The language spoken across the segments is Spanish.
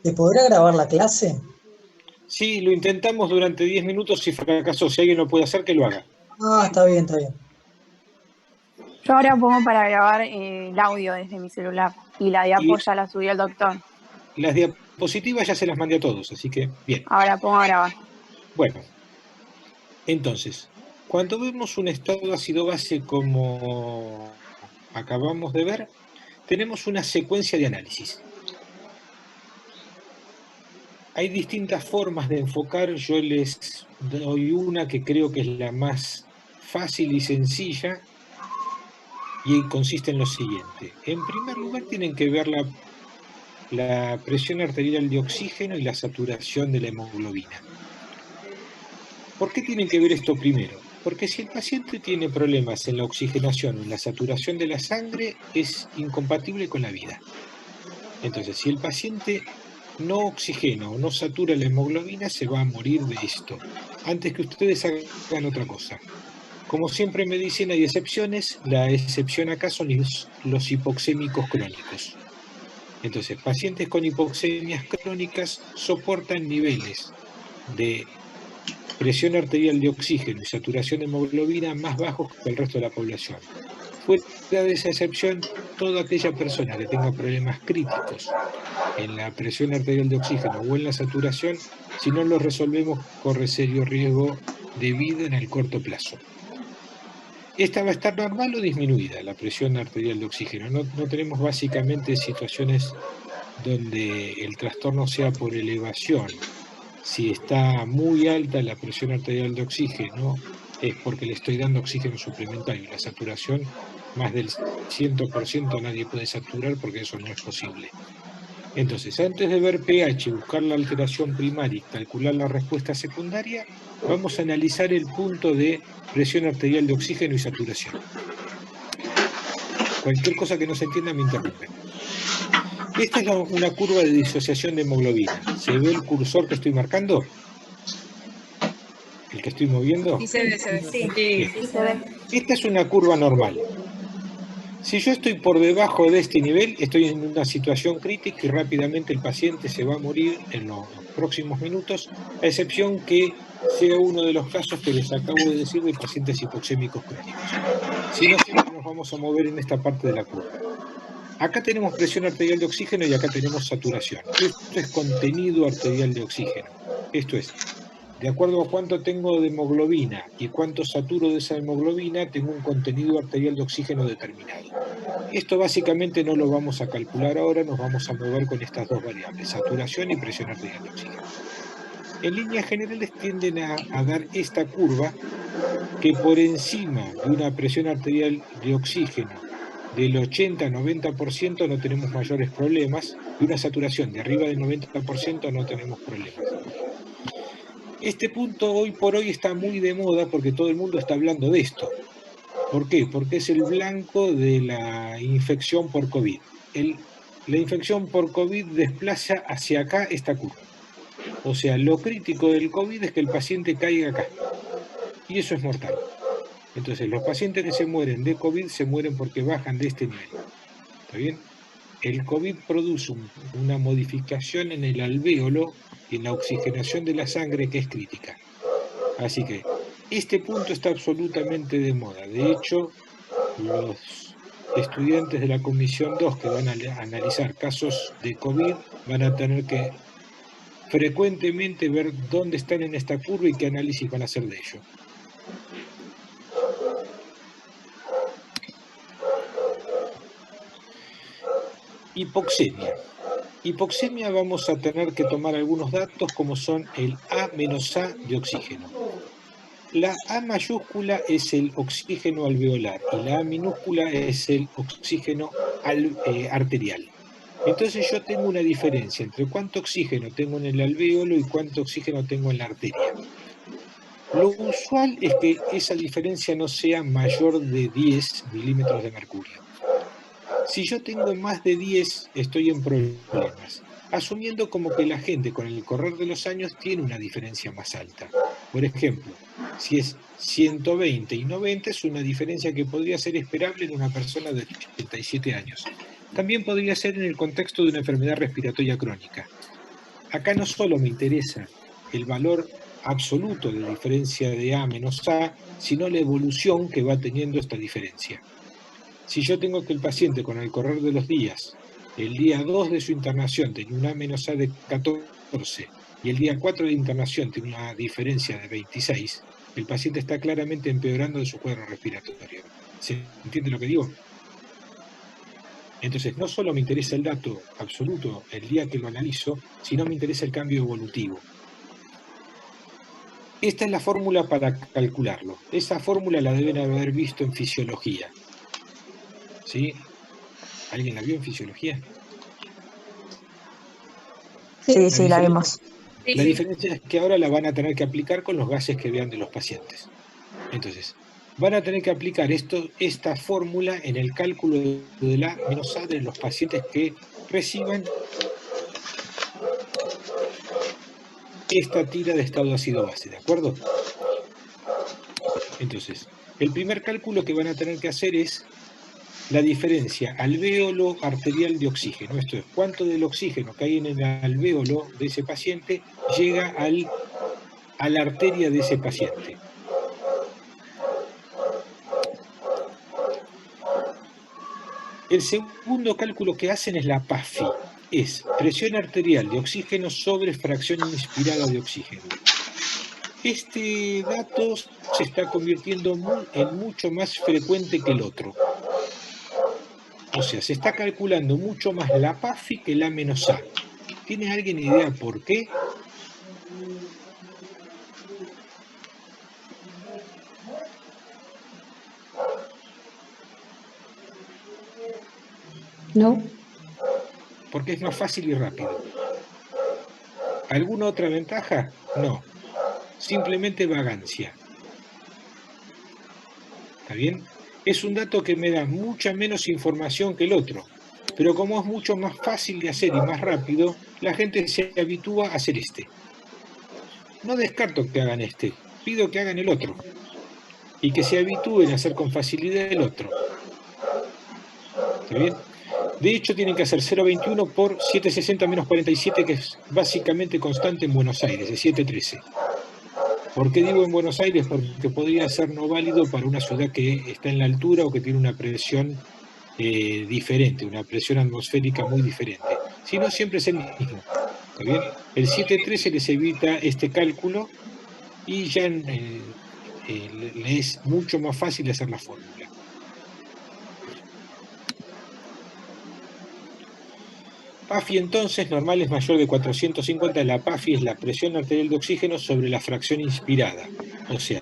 ¿Se podrá grabar la clase? Sí, lo intentamos durante 10 minutos y fracasó. Si alguien lo puede hacer, que lo haga. Ah, está bien, está bien. Yo ahora pongo para grabar el audio desde mi celular y la diapo Y ya la subí al doctor. las diapositivas ya se las mandé a todos, así que bien. Ahora pongo a grabar. Bueno, entonces, cuando vemos un estado ácido base como acabamos de ver, tenemos una secuencia de análisis. Hay distintas formas de enfocar, yo les doy una que creo que es la más fácil y sencilla, y consiste en lo siguiente. En primer lugar, tienen que ver la presión arterial de oxígeno y la saturación de la hemoglobina. ¿Por qué tienen que ver esto primero? Porque si el paciente tiene problemas en la oxigenación o en la saturación de la sangre, es incompatible con la vida. Entonces, si el paciente no oxigena o no satura la hemoglobina, se va a morir de esto. Antes que ustedes hagan otra cosa. Como siempre me dicen, hay excepciones. La excepción acá son los hipoxémicos crónicos. Entonces, pacientes con hipoxemias crónicas soportan niveles de presión arterial de oxígeno y saturación de hemoglobina más bajos que el resto de la población. Fuera de esa excepción, toda aquella persona que tenga problemas críticos en la presión arterial de oxígeno o en la saturación, si no lo resolvemos, corre serio riesgo de vida en el corto plazo. Esta va a estar normal o disminuida, la presión arterial de oxígeno. No tenemos básicamente situaciones donde el trastorno sea por elevación. Si está muy alta la presión arterial de oxígeno, es porque le estoy dando oxígeno suplementario. La saturación, más del 100% nadie puede saturar porque eso no es posible. Entonces, antes de ver pH, buscar la alteración primaria y calcular la respuesta secundaria, vamos a analizar el punto de presión arterial de oxígeno y saturación. Cualquier cosa que no se entienda me interrumpen. Esta es una curva de disociación de hemoglobina. ¿Se ve el cursor que estoy marcando? ¿El que estoy moviendo? Sí, se ve, se ve. Sí, Bien. sí, se ve. Esta es una curva normal. Si yo estoy por debajo de este nivel, estoy en una situación crítica y rápidamente el paciente se va a morir en los próximos minutos, a excepción que sea uno de los casos que les acabo de decir de pacientes hipoxémicos crónicos. Si no, siempre nos vamos a mover en esta parte de la curva. Acá tenemos presión arterial de oxígeno y acá tenemos saturación. Esto es contenido arterial de oxígeno. Esto es, de acuerdo a cuánto tengo de hemoglobina y cuánto saturo de esa hemoglobina, tengo un contenido arterial de oxígeno determinado. Esto básicamente no lo vamos a calcular ahora, nos vamos a mover con estas dos variables, saturación y presión arterial de oxígeno. En líneas generales tienden a dar esta curva que por encima de una presión arterial de oxígeno del 80-90% no tenemos mayores problemas, y una saturación de arriba del 90% no tenemos problemas. Este punto hoy por hoy está muy de moda porque todo el mundo está hablando de esto. ¿Por qué? Porque es el blanco de la infección por COVID. La infección por COVID desplaza hacia acá esta curva. O sea, lo crítico del COVID es que el paciente caiga acá. Y eso es mortal. Entonces, los pacientes que se mueren de COVID se mueren porque bajan de este nivel. ¿Está bien? El COVID produce una modificación en el alvéolo y en la oxigenación de la sangre que es crítica. Así que este punto está absolutamente de moda. De hecho, los estudiantes de la Comisión 2 que van a analizar casos de COVID van a tener que frecuentemente ver dónde están en esta curva y qué análisis van a hacer de ello. Hipoxemia. Hipoxemia vamos a tener que tomar algunos datos como son el A-A de oxígeno. La A mayúscula es el oxígeno alveolar y la A minúscula es el oxígeno arterial. Entonces yo tengo una diferencia entre cuánto oxígeno tengo en el alvéolo y cuánto oxígeno tengo en la arteria. Lo usual es que esa diferencia no sea mayor de 10 milímetros de mercurio. Si yo tengo más de 10, estoy en problemas, asumiendo como que la gente con el correr de los años tiene una diferencia más alta. Por ejemplo, si es 120 y 90 es una diferencia que podría ser esperable en una persona de 87 años. También podría ser en el contexto de una enfermedad respiratoria crónica. acá no solo me interesa el valor absoluto de diferencia de A menos A, sino la evolución que va teniendo esta diferencia. Si yo tengo que el paciente con el correr de los días, el día 2 de su internación tenía una A menos A de 14 y el día 4 de internación tiene una diferencia de 26, el paciente está claramente empeorando de su cuadro respiratorio. ¿Se entiende lo que digo? Entonces, no solo me interesa el dato absoluto el día que lo analizo, sino me interesa el cambio evolutivo. Esta es la fórmula para calcularlo. Esa fórmula la deben haber visto en fisiología. ¿Sí? ¿Alguien la vio en fisiología? Sí, sí, la vimos. La diferencia es que ahora la van a tener que aplicar con los gases que vean de los pacientes. Entonces, van a tener que aplicar esta fórmula en el cálculo de la menos A de los pacientes que reciban esta tira de estado ácido-base, ¿de acuerdo? Entonces, el primer cálculo que van a tener que hacer es la diferencia alvéolo arterial de oxígeno. Esto es, cuánto del oxígeno que hay en el alvéolo de ese paciente llega a la arteria de ese paciente. El segundo cálculo que hacen es la PAFI, es presión arterial de oxígeno sobre fracción inspirada de oxígeno. Este dato se está convirtiendo en mucho más frecuente que el otro. O sea, se está calculando mucho más la PAFI que la menos A. ¿Tiene alguien idea por qué? No. Porque es más fácil y rápido. ¿Alguna otra ventaja? No. Simplemente vagancia. ¿Está bien? Es un dato que me da mucha menos información que el otro, pero como es mucho más fácil de hacer y más rápido, la gente se habitúa a hacer este. No descarto que hagan este, pido que hagan el otro, y que se habitúen a hacer con facilidad el otro. ¿Está bien? De hecho, tienen que hacer 0,21 por 760 menos 47, que es básicamente constante en Buenos Aires, de 7,13. ¿Por qué digo en Buenos Aires? Porque podría ser no válido para una ciudad que está en la altura o que tiene una presión diferente, una presión atmosférica muy diferente. Si no, siempre es el mismo. ¿Está bien? El 7,13 les evita este cálculo y ya le es mucho más fácil hacer la fórmula. PAFI entonces normal es mayor de 450, la PAFI es la presión arterial de oxígeno sobre la fracción inspirada. O sea,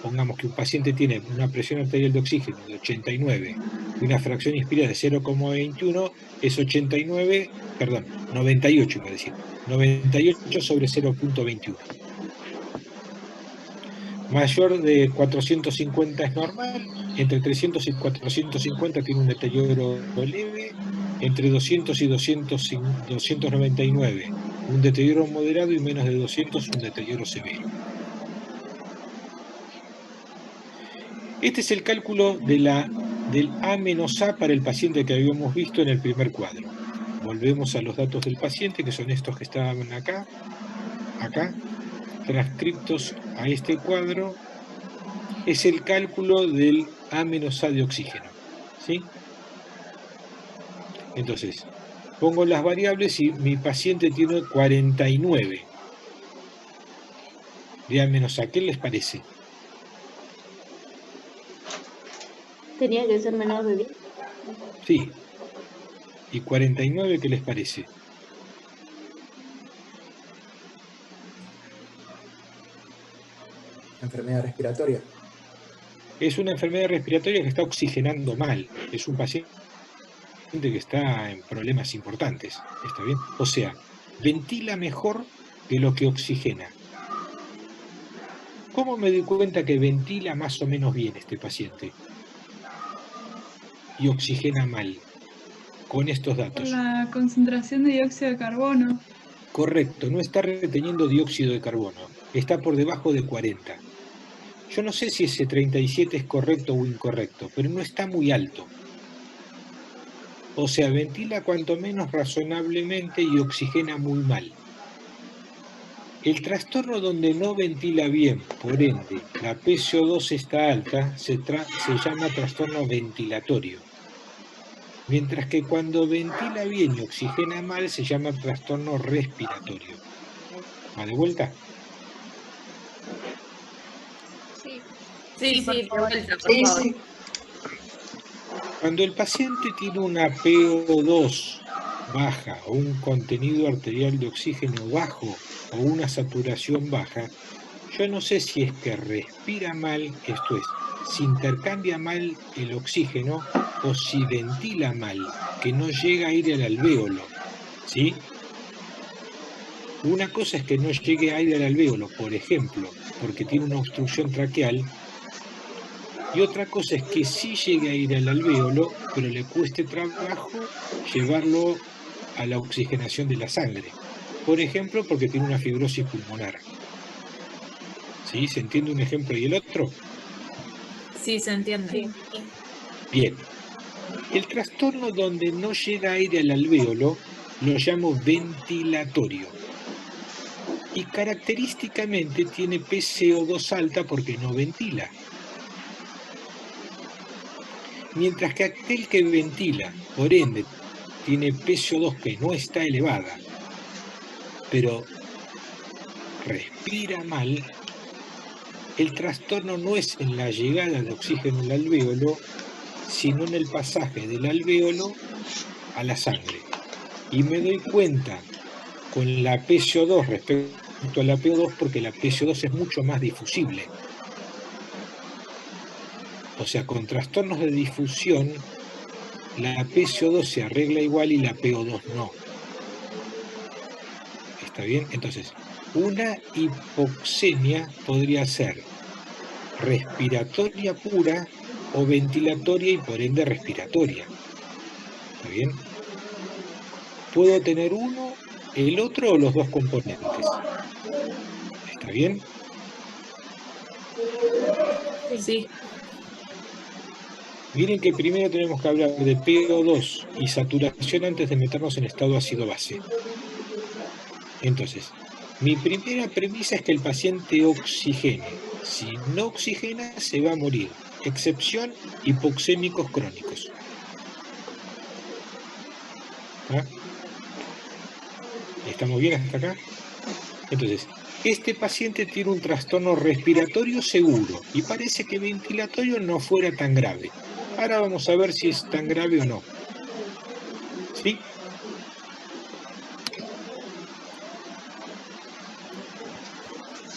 pongamos que un paciente tiene una presión arterial de oxígeno de 89 y una fracción inspirada de 0,21, es 98, iba a decir, 98 sobre 0,21. Mayor de 450 es normal, entre 300 y 450 tiene un deterioro leve, entre 200 y 299 un deterioro moderado y menos de 200 un deterioro severo. Este es el cálculo del A menos A para el paciente que habíamos visto en el primer cuadro. Volvemos a los datos del paciente, que son estos que estaban acá, transcriptos a este cuadro. Es el cálculo del A menos A de oxígeno. ¿Sí? Entonces, pongo las variables y mi paciente tiene 49 de A menos A. ¿Qué les parece? Tenía que ser menor de 10. Sí. ¿Y 49 qué les parece? Enfermedad respiratoria. Es una enfermedad respiratoria que está oxigenando mal. Es un paciente que está en problemas importantes. ¿Está bien? O sea, ventila mejor que lo que oxigena. ¿Cómo me doy cuenta que ventila más o menos bien este paciente? Y oxigena mal. Con estos Por datos. la concentración de dióxido de carbono. Correcto, no está reteniendo dióxido de carbono. Está por debajo de 40. Yo no sé si ese 37 es correcto o incorrecto, pero no está muy alto. O sea, ventila cuanto menos razonablemente y oxigena muy mal. El trastorno donde no ventila bien, por ende, la PCO2 está alta, se llama trastorno ventilatorio. Mientras que cuando ventila bien y oxigena mal, se llama trastorno respiratorio. ¿Va de vuelta? Sí, de vuelta, por Sí, favor. sí. Cuando el paciente tiene una PO2 baja o un contenido arterial de oxígeno bajo o una saturación baja, yo no sé si es que respira mal, esto es, si intercambia mal el oxígeno o si ventila mal, que no llega a ir al alvéolo, ¿sí? Una cosa es que no llegue aire al alvéolo, por ejemplo, porque tiene una obstrucción traqueal, y otra cosa es que sí llegue a ir al alvéolo, pero le cueste trabajo llevarlo a la oxigenación de la sangre. Por ejemplo, porque tiene una fibrosis pulmonar. ¿Sí? ¿Se entiende un ejemplo y el otro? Sí, se entiende. Bien. El trastorno donde no llega aire al alvéolo lo llamo ventilatorio. Y característicamente tiene PCO2 alta porque no ventila. Mientras que aquel que ventila, por ende, tiene PCO2 que no está elevada, pero respira mal, el trastorno no es en la llegada de oxígeno al alvéolo, sino en el pasaje del alvéolo a la sangre. Y me doy cuenta con la PCO2 respecto a la PO2 porque la PCO2 es mucho más difusible. O sea, con trastornos de difusión, la PCO2 se arregla igual y la PO2 no. ¿Está bien? Entonces, una hipoxemia podría ser respiratoria pura o ventilatoria y por ende respiratoria. ¿Está bien? Puedo tener uno, el otro o los dos componentes. ¿Está bien? Sí. Miren que primero tenemos que hablar de PO2 y saturación antes de meternos en estado ácido-base. Entonces, mi primera premisa es que el paciente oxigene. Si no oxigena, se va a morir. Excepción, hipoxémicos crónicos. ¿Ah? ¿Estamos bien hasta acá? Entonces, este paciente tiene un trastorno respiratorio seguro y parece que ventilatorio no fuera tan grave. Ahora vamos a ver si es tan grave o no. ¿Sí?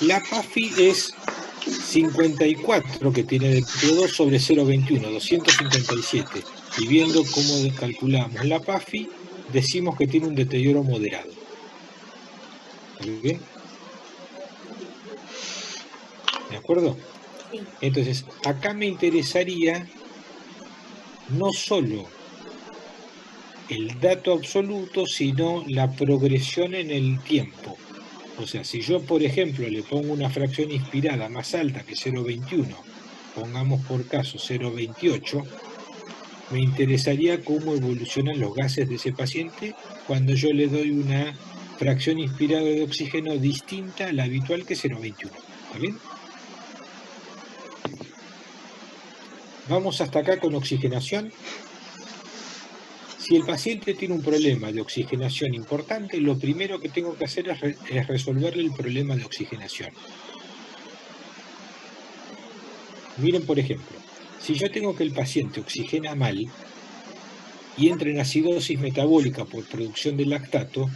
La PAFI es 54 que tiene de PO2 sobre 0,21, 257. Y viendo cómo calculamos la PAFI, decimos que tiene un deterioro moderado. ¿Está bien? ¿De acuerdo? Sí. Entonces, acá me interesaría no solo el dato absoluto, sino la progresión en el tiempo. O sea, si yo, por ejemplo, le pongo una fracción inspirada más alta que 0,21, pongamos por caso 0,28, me interesaría cómo evolucionan los gases de ese paciente cuando yo le doy una fracción inspirada de oxígeno distinta a la habitual que 0,21. ¿Está bien? Vamos hasta acá con oxigenación. Si el paciente tiene un problema de oxigenación importante, lo primero que tengo que hacer es resolverle el problema de oxigenación. Miren, por ejemplo, si yo tengo que el paciente oxigena mal y entra en acidosis metabólica por producción de lactato,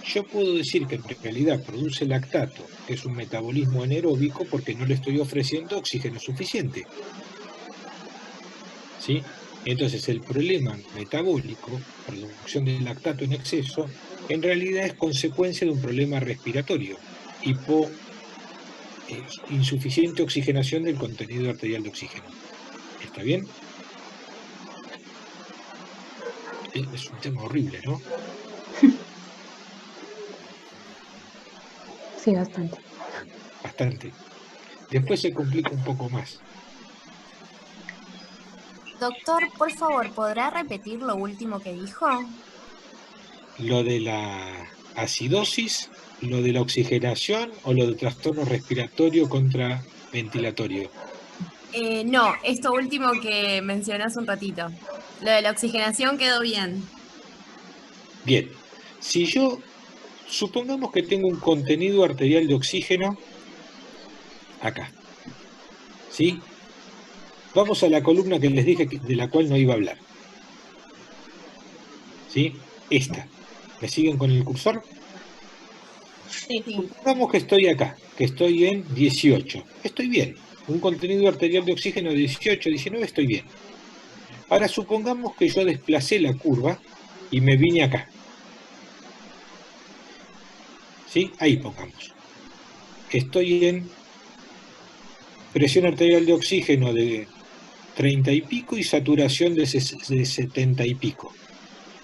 yo puedo decir que en realidad produce lactato, que es un metabolismo anaeróbico, porque no le estoy ofreciendo oxígeno suficiente. ¿Sí? Entonces el problema metabólico, producción de lactato en exceso, en realidad es consecuencia de un problema respiratorio, insuficiente oxigenación del contenido arterial de oxígeno. ¿Está bien? Es un tema horrible, ¿no? Sí, bastante. Bastante. Después se complica un poco más. Doctor, por favor, ¿podrá repetir lo último que dijo? Lo de la acidosis lo de la oxigenación o lo de trastorno respiratorio contraventilatorio? No, esto último que mencioné hace un ratito. Lo de la oxigenación quedó bien. Bien, si yo, supongamos que tengo un contenido arterial de oxígeno acá, ¿sí? Vamos a la columna que les dije de la cual no iba a hablar. ¿Sí? Esta. ¿Me siguen con el cursor? Sí. Supongamos que estoy acá, que estoy en 18. Estoy bien. Un contenido arterial de oxígeno de 18, 19, estoy bien. Ahora supongamos que yo desplacé la curva y me vine acá. ¿Sí? Ahí pongamos. Estoy en presión arterial de oxígeno de 30 y pico y saturación de 70 y pico.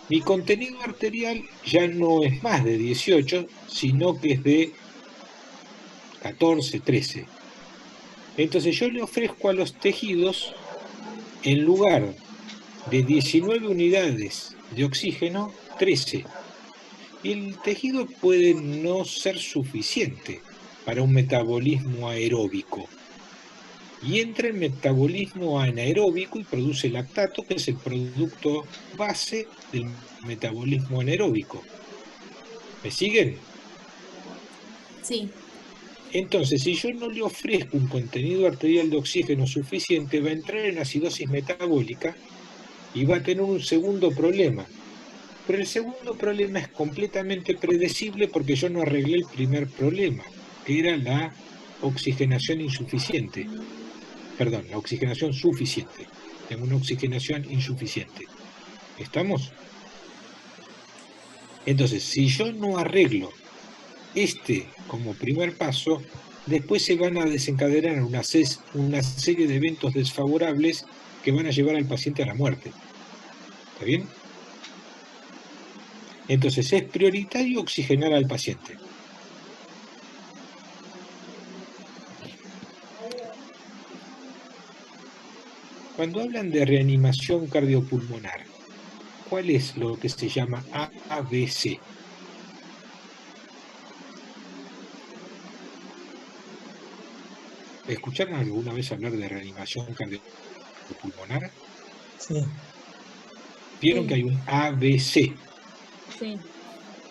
Mi contenido arterial ya no es más de 18, sino que es de 14, 13. Entonces yo le ofrezco a los tejidos, en lugar de 19 unidades de oxígeno, 13. Y el tejido puede no ser suficiente para un metabolismo aeróbico. Y entra en metabolismo anaeróbico y produce lactato, que es el producto base del metabolismo anaeróbico. ¿Me siguen? Sí. Entonces, si yo no le ofrezco un contenido arterial de oxígeno suficiente, va a entrar en acidosis metabólica y va a tener un segundo problema. Pero el segundo problema es completamente predecible porque yo no arreglé el primer problema, que era la oxigenación insuficiente. Perdón, la oxigenación suficiente. Tengo una oxigenación insuficiente. ¿Estamos? Entonces, si yo no arreglo como primer paso, después se van a desencadenar una serie de eventos desfavorables que van a llevar al paciente a la muerte. ¿Está bien? Entonces es prioritario oxigenar al paciente. Cuando hablan de reanimación cardiopulmonar, ¿cuál es lo que se llama ABC? ¿Escucharon alguna vez hablar de reanimación cardiopulmonar? Sí. Vieron que hay un ABC. Sí.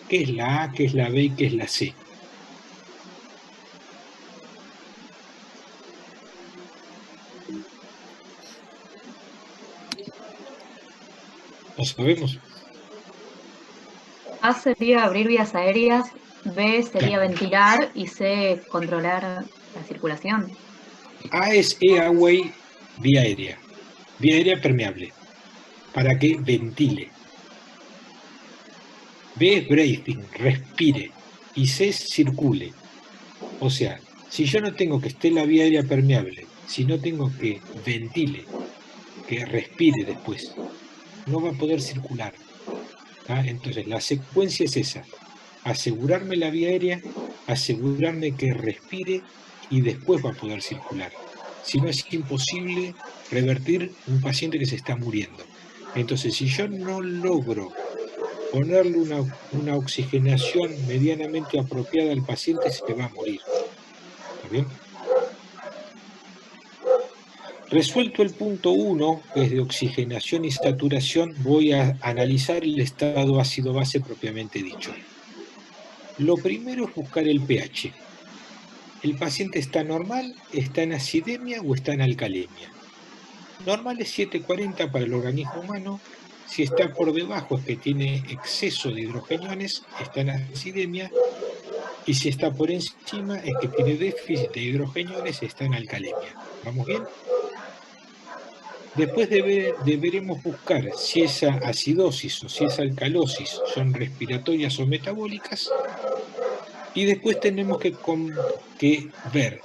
¿Qué es la A, qué es la B y qué es la C? ¿Lo sabemos? A sería abrir vías aéreas, B sería Claro. ventilar y C controlar la circulación. A es airway, vía aérea permeable, para que ventile. B es breathing, respire, y C es circule. O sea, si yo no tengo que esté la vía aérea permeable, si no tengo que ventile, que respire después, no va a poder circular. ¿Tá? Entonces la secuencia es esa: asegurarme la vía aérea, asegurarme que respire y después va a poder circular. Si no, es imposible revertir un paciente que se está muriendo. Entonces, si yo no logro ponerle una oxigenación medianamente apropiada al paciente, se va a morir. ¿Está bien? Resuelto el punto 1, que es de oxigenación y saturación, voy a analizar el estado ácido-base propiamente dicho. Lo primero es buscar el pH. ¿El paciente está normal, está en acidemia o está en alcalemia? Normal es 7,40 para el organismo humano. Si está por debajo es que tiene exceso de hidrogeniones, está en acidemia. Y si está por encima es que tiene déficit de hidrogeniones, está en alcalemia. ¿Vamos bien? Después deberemos buscar si esa acidosis o si esa alcalosis son respiratorias o metabólicas. Y después tenemos que ver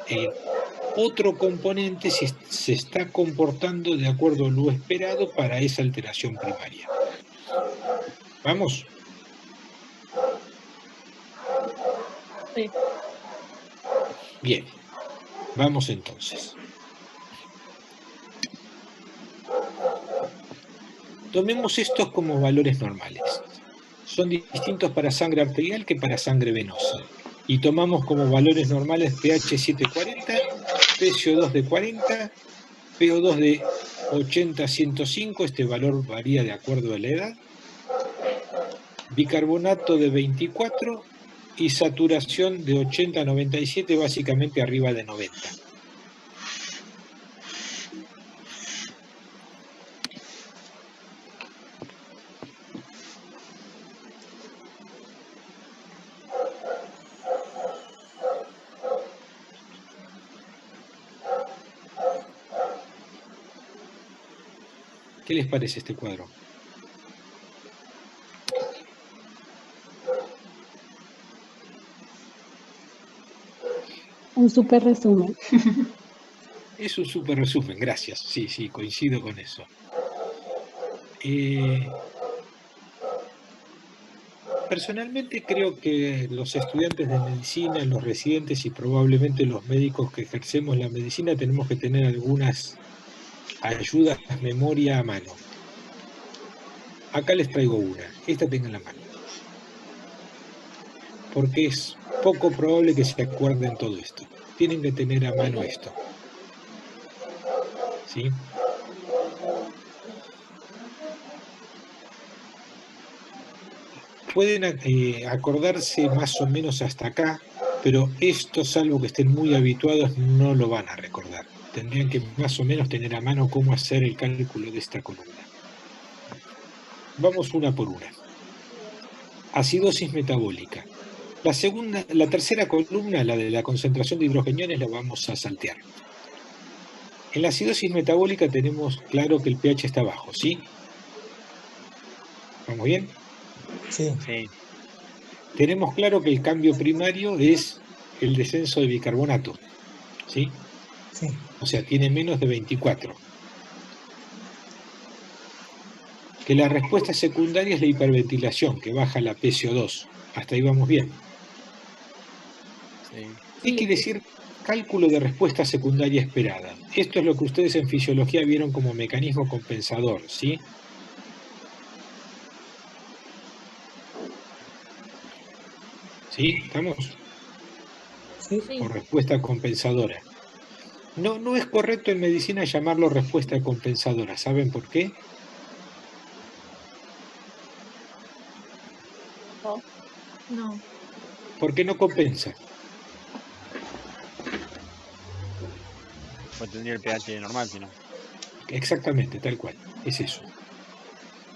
otro componente si se está comportando de acuerdo a lo esperado para esa alteración primaria. ¿Vamos? Sí. Bien, vamos entonces. Tomemos estos como valores normales. Son distintos para sangre arterial que para sangre venosa. Y tomamos como valores normales pH 740, PCO2 de 40, PO2 de 80 a 105, este valor varía de acuerdo a la edad, bicarbonato de 24 y saturación de 80 a 97, básicamente arriba de 90. ¿Qué les parece este cuadro? Un súper resumen. Es un súper resumen, gracias. Sí, sí, coincido con eso. Personalmente creo que los estudiantes de medicina, los residentes y probablemente los médicos que ejercemos la medicina tenemos que tener algunas ayudas, memoria a mano. Acá les traigo una, esta tengan la mano. Porque es poco probable que se acuerden todo esto. Tienen que tener a mano esto. ¿Sí? Pueden acordarse más o menos hasta acá, pero esto, salvo que estén muy habituados, no lo van a recordar. Tendrían que más o menos tener a mano cómo hacer el cálculo de esta columna. Vamos una por una. Acidosis metabólica. La tercera columna, la de la concentración de hidrogeniones, la vamos a saltear. En la acidosis metabólica tenemos claro que el pH está bajo, ¿sí? ¿Vamos bien? Sí. Sí. Tenemos claro que el cambio primario es el descenso de bicarbonato, ¿sí? Sí. O sea, tiene menos de 24. Que la respuesta secundaria es la hiperventilación, que baja la PCO2. Hasta ahí vamos bien. Sí. ¿Qué quiere decir cálculo de respuesta secundaria esperada? Esto es lo que ustedes en fisiología vieron como mecanismo compensador, ¿sí? ¿Sí? ¿Estamos? Sí. O respuesta compensadora. No es correcto en medicina llamarlo respuesta compensadora. ¿Saben por qué? No. Porque no compensa. Pues tendría el pH normal, si no. Exactamente, tal cual. Es eso.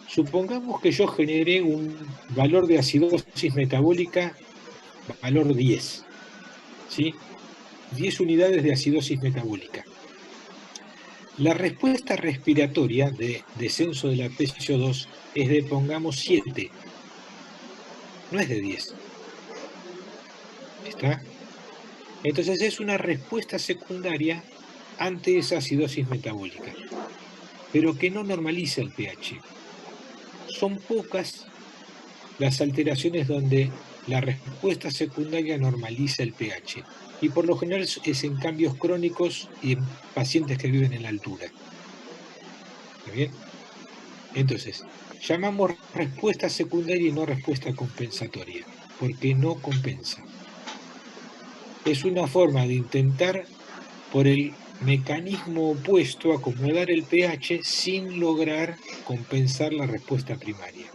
Supongamos que yo generé un valor de acidosis metabólica, valor 10. ¿Sí? 10 unidades de acidosis metabólica. La respuesta respiratoria de descenso de la PCO2 es de, pongamos, 7. No es de 10. ¿Está? Entonces es una respuesta secundaria ante esa acidosis metabólica, pero que no normaliza el pH. Son pocas las alteraciones donde la respuesta secundaria normaliza el pH, y por lo general es en cambios crónicos y en pacientes que viven en la altura. ¿Está bien? Entonces, llamamos respuesta secundaria y no respuesta compensatoria, porque no compensa. Es una forma de intentar, por el mecanismo opuesto, acomodar el pH sin lograr compensar la respuesta primaria.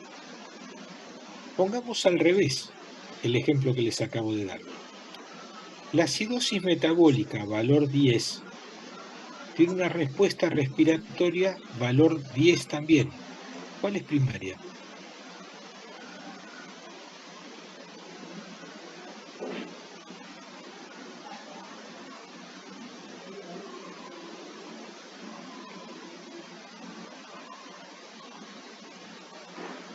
Pongamos al revés el ejemplo que les acabo de dar. La acidosis metabólica, valor 10, tiene una respuesta respiratoria, valor 10 también. ¿Cuál es primaria?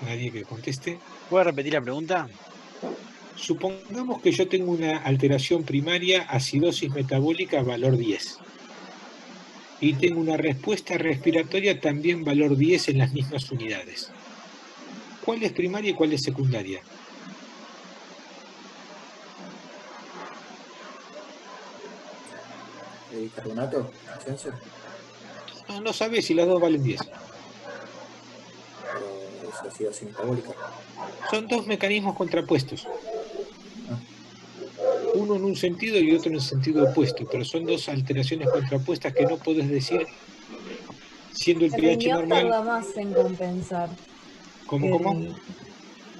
Nadie que conteste. ¿Puede repetir la pregunta? Supongamos que yo tengo una alteración primaria, acidosis metabólica, valor 10. Y tengo una respuesta respiratoria también valor 10 en las mismas unidades. ¿Cuál es primaria y cuál es secundaria? ¿El bicarbonato? ¿Ascenso? No sabés si las dos valen 10. ¿O es acidosis metabólica? Son dos mecanismos contrapuestos. uno en un sentido y otro en el sentido opuesto, pero son dos alteraciones contrapuestas que no podés decir siendo el El pH riñón normal. tarda más en compensar. ¿Cómo?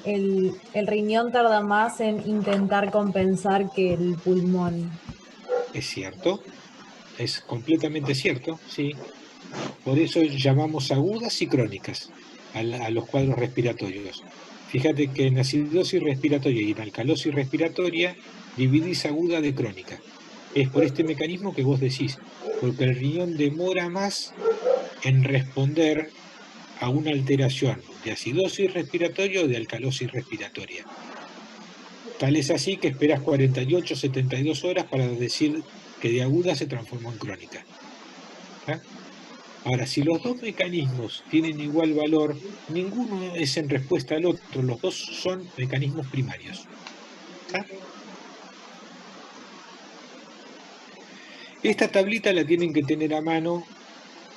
El riñón tarda más en intentar compensar que el pulmón. Es cierto, es completamente cierto, sí. Por eso llamamos agudas y crónicas a los cuadros respiratorios. Fíjate que en acidosis respiratoria y en alcalosis respiratoria dividís aguda de crónica. Es por este mecanismo que vos decís, porque el riñón demora más en responder a una alteración de acidosis respiratoria o de alcalosis respiratoria. Tal es así que esperas 48, 72 horas para decir que de aguda se transformó en crónica. ¿Ah? Ahora, si los dos mecanismos tienen igual valor, ninguno es en respuesta al otro, los dos son mecanismos primarios. ¿Ah? Esta tablita la tienen que tener a mano.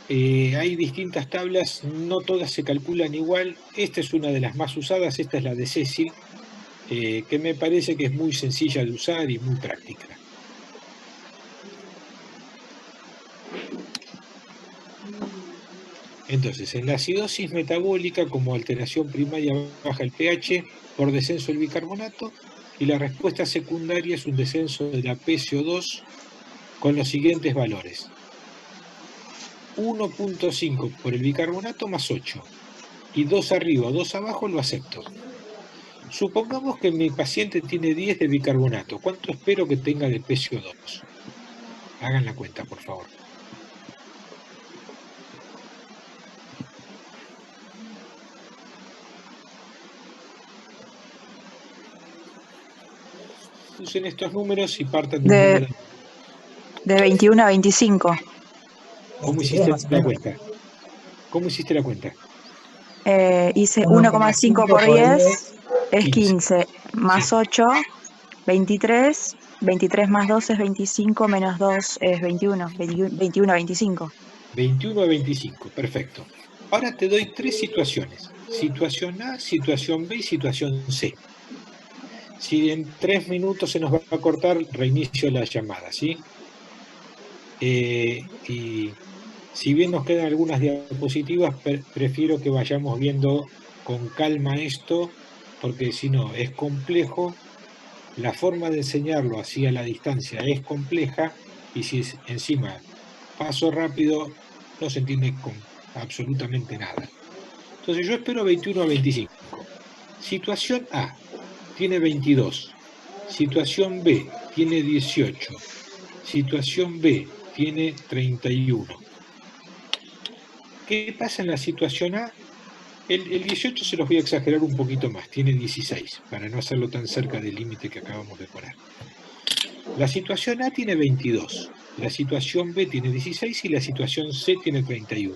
Hay distintas tablas, no todas se calculan igual. Esta es una de las más usadas, esta es la de Cecil, que me parece que es muy sencilla de usar y muy práctica. Entonces, en la acidosis metabólica, como alteración primaria baja el pH por descenso del bicarbonato, y la respuesta secundaria es un descenso de la PCO2 con los siguientes valores. 1.5 por el bicarbonato más 8, y 2 arriba o 2 abajo lo acepto. Supongamos que mi paciente tiene 10 de bicarbonato. ¿Cuánto espero que tenga de PCO2? Hagan la cuenta, por favor. Usen estos números y partan de un número. De 21 a 25. ¿Cómo hiciste la cuenta? ¿Cómo hiciste la cuenta? Hice 1,5 por 10 es 15, más Sí. 8, 23, 23 más 2 es 25, menos 2 es 21, 21 a 25. 21 a 25, perfecto. Ahora te doy 3 situaciones. Situación A, situación B y situación C. Si en 3 minutos se nos va a cortar, reinicio la llamada, ¿sí? Y si bien nos quedan algunas diapositivas, prefiero que vayamos viendo con calma esto, porque si no, es complejo. La forma de enseñarlo así a la distancia es compleja, y si encima paso rápido, no se entiende con absolutamente nada. Entonces yo espero 21 a 25. Situación A, tiene 22. Situación B, tiene 18. Situación B, tiene 31. ¿Qué pasa en la situación A? El 18 se los voy a exagerar un poquito más, tiene 16, para no hacerlo tan cerca del límite que acabamos de poner. La situación A tiene 22, la situación B tiene 16 y la situación C tiene 31.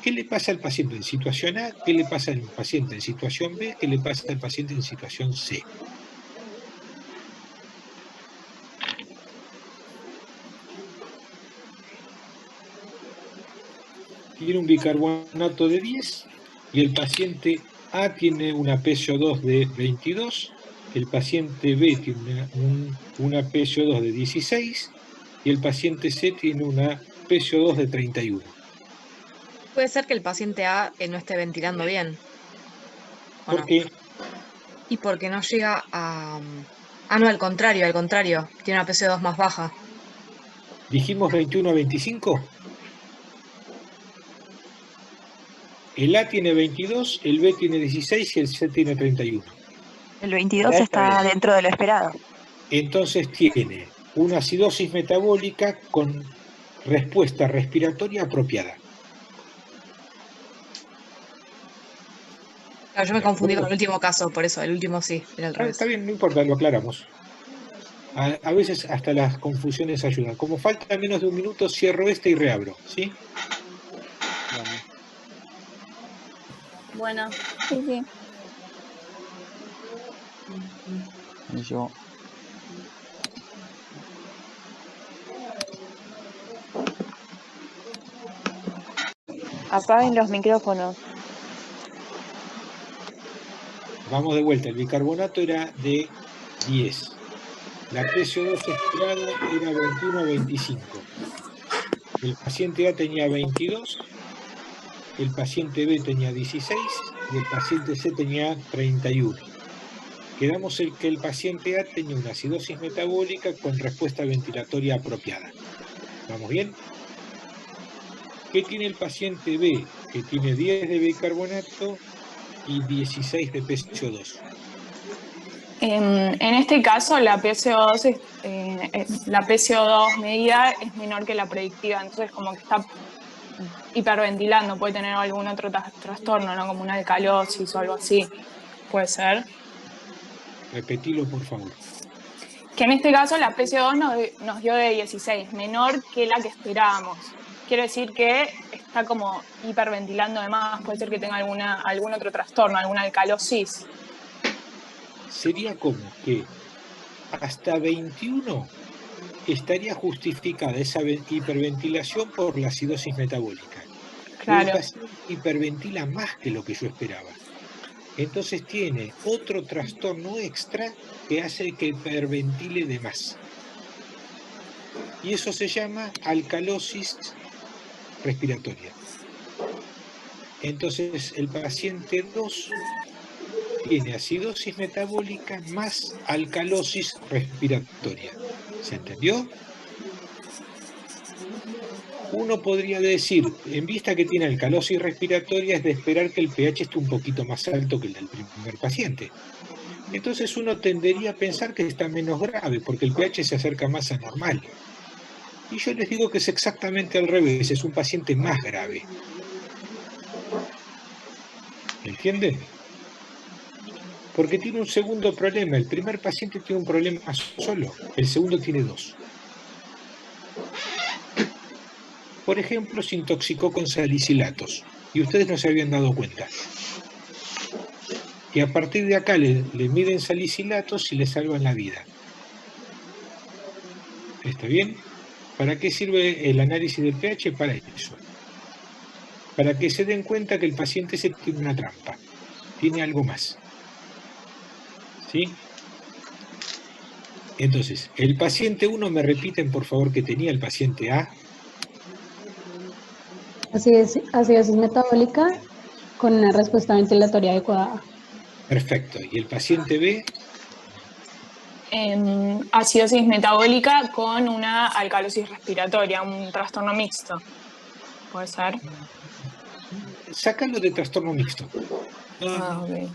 ¿Qué le pasa al paciente en situación A? ¿Qué le pasa al paciente en situación B? ¿Qué le pasa al paciente en situación C? Tiene un bicarbonato de 10 y el paciente A tiene una PCO2 de 22, el paciente B tiene una PCO2 de 16 y el paciente C tiene una PCO2 de 31. Puede ser que el paciente A no esté ventilando bien. ¿Por qué? Y porque no llega a... Ah, no, al contrario, tiene una PCO2 más baja. ¿Dijimos 21 a 25? El A tiene 22, el B tiene 16 y el C tiene 31. El 22 está dentro de lo esperado. Entonces tiene una acidosis metabólica con respuesta respiratoria apropiada. Claro, yo me confundí con el último caso, por eso, el último sí, era al revés. Está bien, no importa, lo aclaramos. A veces hasta las confusiones ayudan. Como falta menos de un minuto, cierro este y reabro, ¿sí? Bueno. Sí, sí. Y yo. Apaguen los micrófonos. Vamos de vuelta. El bicarbonato era de 10. La PCO2 esperada era 21-25. El paciente A tenía 22, el paciente B tenía 16 y el paciente C tenía 31. Quedamos en que el paciente A tenía una acidosis metabólica con respuesta ventilatoria apropiada. ¿Vamos bien? ¿Qué tiene el paciente B? Que tiene 10 de bicarbonato y 16 de PCO2. En este caso, la PCO2 medida es menor que la predictiva, entonces como que está hiperventilando, puede tener algún otro trastorno, ¿no? Como una alcalosis o algo así, puede ser. Repetilo, por favor. Que en este caso la PCO2 nos dio de 16, menor que la que esperábamos. Quiere decir que está como hiperventilando además, puede ser que tenga algún otro trastorno, alguna alcalosis. Sería como que hasta 21 estaría justificada esa hiperventilación por la acidosis metabólica. Claro. El paciente hiperventila más que lo que yo esperaba. Entonces tiene otro trastorno extra que hace que hiperventile de más. Y eso se llama alcalosis respiratoria. Entonces el paciente 2 tiene acidosis metabólica más alcalosis respiratoria. ¿Se entendió? Uno podría decir, en vista que tiene alcalosis respiratoria, es de esperar que el pH esté un poquito más alto que el del primer paciente. Entonces uno tendería a pensar que está menos grave, porque el pH se acerca más a normal. Y yo les digo que es exactamente al revés, es un paciente más grave. ¿Entienden? Porque tiene un segundo problema. El primer paciente tiene un problema solo, el segundo tiene dos. Por ejemplo, se intoxicó con salicilatos y ustedes no se habían dado cuenta. Y a partir de acá le miden salicilatos y le salvan la vida. ¿Está bien? ¿Para qué sirve el análisis del pH? Para eso. Para que se den cuenta que el paciente ese tiene una trampa, tiene algo más. ¿Sí? Entonces, el paciente 1, me repiten por favor que tenía el paciente A. Acidosis metabólica con una respuesta ventilatoria adecuada. Perfecto. ¿Y el paciente B? Acidosis metabólica con una alcalosis respiratoria, un trastorno mixto. ¿Puede ser? Sácalo de trastorno mixto. Okay.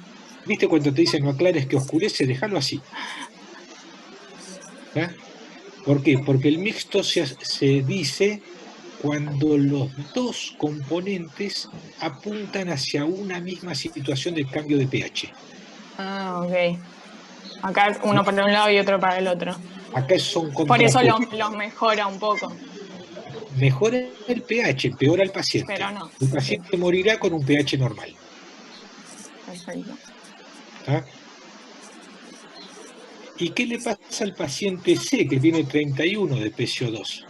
¿Viste cuando te dicen no aclares que oscurece? Déjalo así. ¿Ah? ¿Por qué? Porque el mixto se dice cuando los dos componentes apuntan hacia una misma situación de cambio de pH. Ah, ok. Acá es uno para un lado y otro para el otro. Acá son por eso contrapuestos. los mejora un poco. Mejora el pH, empeora al paciente. Pero no. El paciente morirá con un pH normal. Perfecto. ¿Ah? ¿Y qué le pasa al paciente C que tiene 31 de PCO2?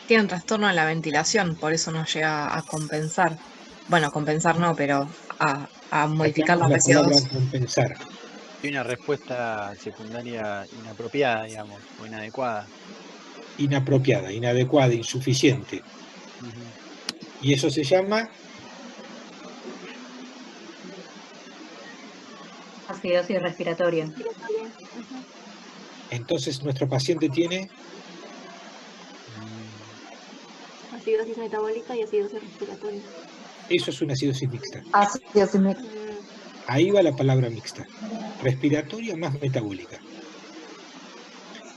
Tiene un trastorno de la ventilación, por eso no llega a compensar. Bueno, compensar no, pero a modificar la PCO2. Compensar. Tiene una respuesta secundaria inapropiada, digamos, o inadecuada. Inapropiada, inadecuada, insuficiente. Y eso se llama acidosis respiratoria. Entonces nuestro paciente tiene acidosis metabólica y acidosis respiratoria. Eso es una acidosis mixta. Acidosis mixta. Ahí va la palabra mixta. Respiratoria más metabólica.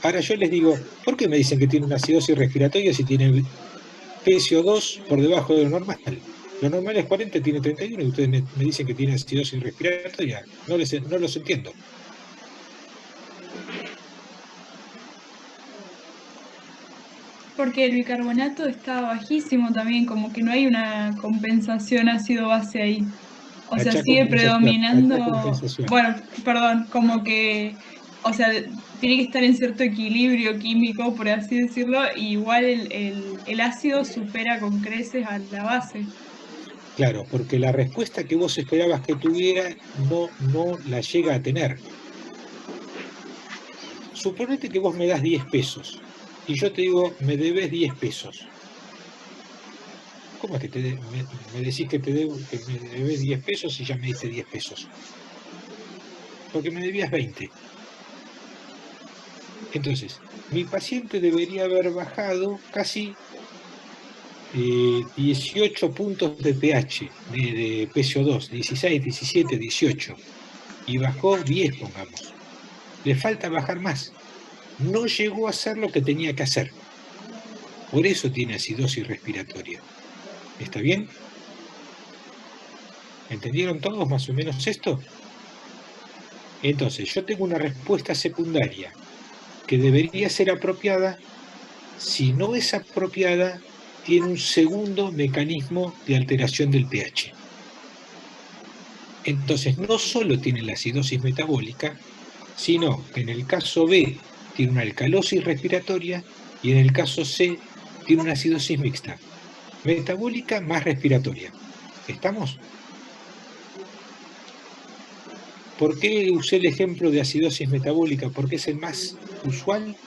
Ahora yo les digo, ¿por qué me dicen que tiene una acidosis respiratoria si tiene PCO2 por debajo de lo normal? Lo normal es 40, tiene 31 y ustedes me dicen que tiene acidosis respiratoria. No los entiendo. Porque el bicarbonato está bajísimo también, como que no hay una compensación ácido-base ahí. O sea, sigue predominando. Bueno, perdón, como que, o sea, tiene que estar en cierto equilibrio químico, por así decirlo, y igual el ácido supera con creces a la base. Claro, porque la respuesta que vos esperabas que tuviera no la llega a tener. Suponete que vos me das 10 pesos y yo te digo, me debes 10 pesos. ¿Cómo es que me decís que me debes 10 pesos y ya me diste 10 pesos? Porque me debías 20. Entonces, mi paciente debería haber bajado casi 18 puntos de pH, de PCO2, 16, 17, 18. Y bajó 10, pongamos. Le falta bajar más. No llegó a hacer lo que tenía que hacer. Por eso tiene acidosis respiratoria. ¿Está bien? ¿Entendieron todos más o menos esto? Entonces, yo tengo una respuesta secundaria que debería ser apropiada. Si no es apropiada, tiene un segundo mecanismo de alteración del pH. Entonces, no solo tiene la acidosis metabólica, sino que en el caso B tiene una alcalosis respiratoria y en el caso C tiene una acidosis mixta, metabólica más respiratoria. ¿Estamos? ¿Por qué usé el ejemplo de acidosis metabólica? Porque es el más usual,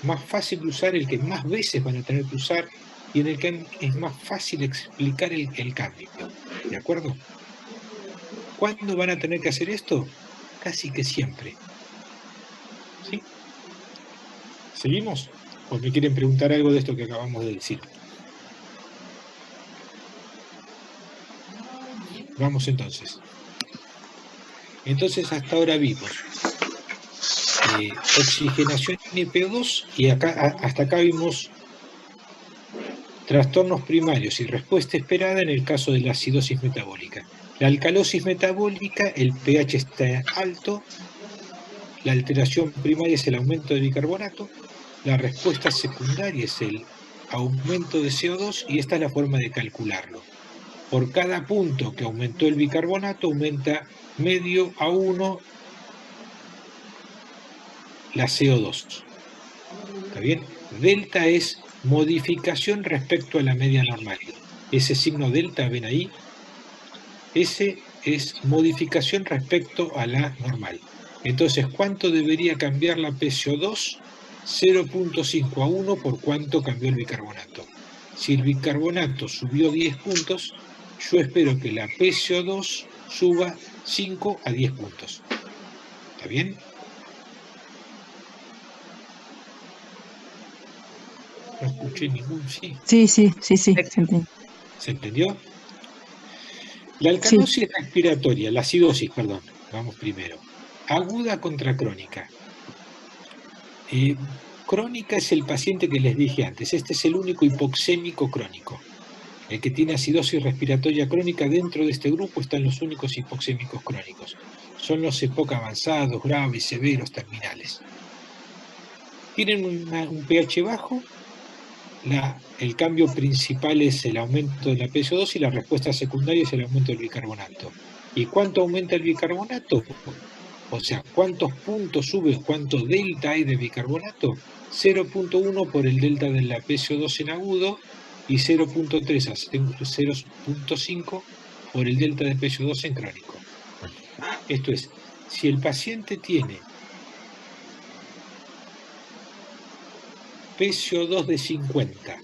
más fácil de usar, el que más veces van a tener que usar y en el que es más fácil explicar el cambio. ¿De acuerdo? ¿Cuándo van a tener que hacer esto? Casi que siempre. ¿Sí? ¿Seguimos? ¿O me quieren preguntar algo de esto que acabamos de decir? Vamos entonces. Entonces hasta ahora vimos oxigenación NPO2 y hasta acá vimos trastornos primarios y respuesta esperada en el caso de la acidosis metabólica. La alcalosis metabólica, el pH está alto, la alteración primaria es el aumento de bicarbonato, la respuesta secundaria es el aumento de CO2 y esta es la forma de calcularlo. Por cada punto que aumentó el bicarbonato, aumenta medio a 1 la CO2. ¿Está bien? Delta es modificación respecto a la media normal. Ese signo delta, ¿ven ahí? Ese es modificación respecto a la normal. Entonces, ¿cuánto debería cambiar la PCO2? 0.5 a 1 por cuánto cambió el bicarbonato. Si el bicarbonato subió 10 puntos, yo espero que la PCO2 suba 5 a 10 puntos. ¿Está bien? No escuché ningún sí. Sí, se entendió. ¿Se entendió? La alcalosis respiratoria, la acidosis, perdón, vamos primero. Aguda contra crónica. Crónica es el paciente que les dije antes. Este es el único hipoxémico crónico. El que tiene acidosis respiratoria crónica, dentro de este grupo están los únicos hipoxémicos crónicos. Son los EPOC avanzados, graves, severos, terminales. Tienen un pH bajo. El cambio principal es el aumento de la PCO2 y la respuesta secundaria es el aumento del bicarbonato. ¿Y cuánto aumenta el bicarbonato? O sea, ¿cuántos puntos sube? ¿Cuánto delta hay de bicarbonato? 0.1 por el delta de la PCO2 en agudo y 0.3 a 0.5 por el delta de PCO2 en crónico. Esto es, si el paciente tiene PCO2 de 50,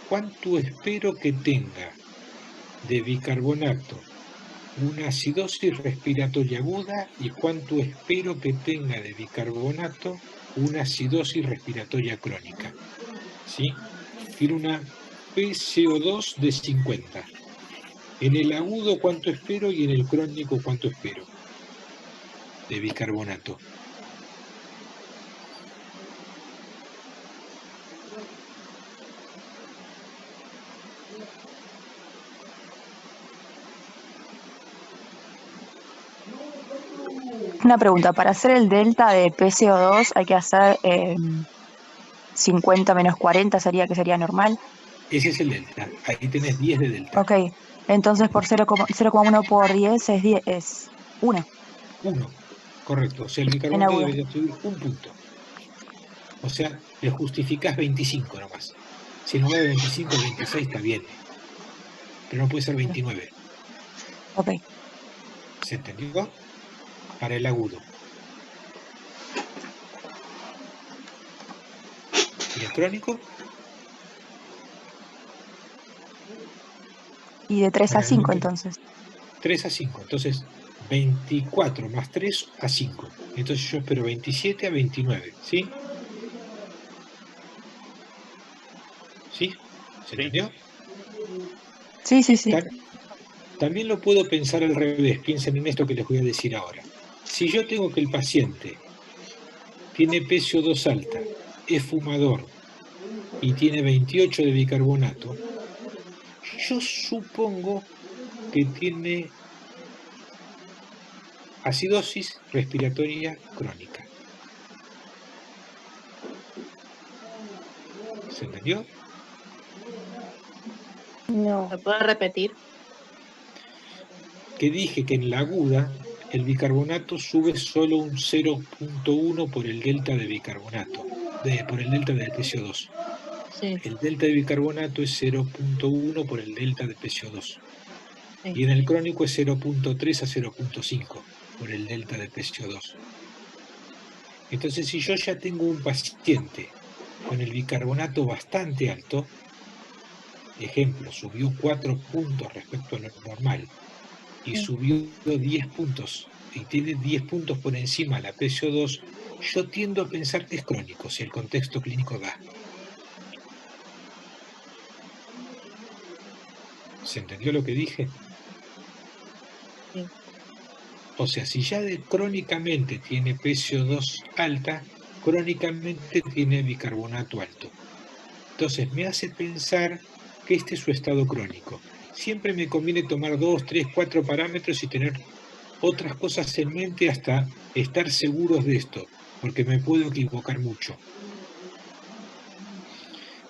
¿cuánto espero que tenga de bicarbonato una acidosis respiratoria aguda y cuánto espero que tenga de bicarbonato una acidosis respiratoria crónica? ¿Sí? Tiene una PCO2 de 50. En el agudo, ¿cuánto espero? Y en el crónico, ¿cuánto espero de bicarbonato? Una pregunta, para hacer el delta de PCO2 hay que hacer 50 menos 40, ¿sería que sería normal? Ese es el delta, ahí tenés 10 de delta. Ok, entonces por 0,1 por 10 es 1. 1, correcto, o sea el bicarbonato debería subir un punto. O sea, le justificás 25 nomás. Si no va de 25 a 26 está bien. pero no puede ser 29. Ok. ¿Se entendió? Para el agudo. ¿Y el crónico? Y de 3 a 5 entonces. 3 a 5. Entonces, 24 más 3 a 5. Entonces yo espero 27 a 29. ¿Sí? ¿Sí? ¿Se entendió? Sí, sí, sí. También lo puedo pensar al revés. Piensen en esto que les voy a decir ahora. Si yo tengo que el paciente tiene PCO2 alta, es fumador y tiene 28 de bicarbonato, yo supongo que tiene acidosis respiratoria crónica. ¿Se entendió? No. ¿Me puede repetir? Que dije que en la aguda el bicarbonato sube solo un 0.1 por el delta de bicarbonato, por el delta de PCO2. Sí. El delta de bicarbonato es 0.1 por el delta de PCO2. Sí. Y en el crónico es 0.3 a 0.5 por el delta de PCO2. Entonces, si yo ya tengo un paciente con el bicarbonato bastante alto, ejemplo, subió 4 puntos respecto a lo normal, y subió 10 puntos, y tiene 10 puntos por encima la PCO2, yo tiendo a pensar que es crónico, si el contexto clínico da. ¿Se entendió lo que dije? Sí. O sea, si ya crónicamente tiene PCO2 alta, crónicamente tiene bicarbonato alto. Entonces me hace pensar que este es su estado crónico. Siempre me conviene tomar 2, 3, 4 parámetros y tener otras cosas en mente hasta estar seguros de esto, porque me puedo equivocar mucho.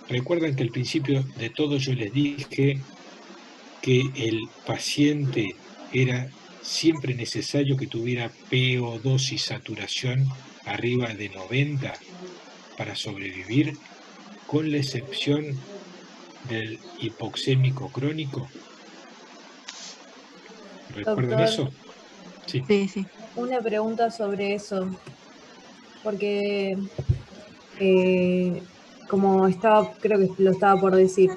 Recuerdan que al principio de todo yo les dije que el paciente era siempre necesario que tuviera PO2 y saturación arriba de 90 para sobrevivir, con la excepción del hipoxémico crónico. ¿Recuerdan eso? Sí. Sí, sí. Una pregunta sobre eso, porque como creo que lo estaba por decir,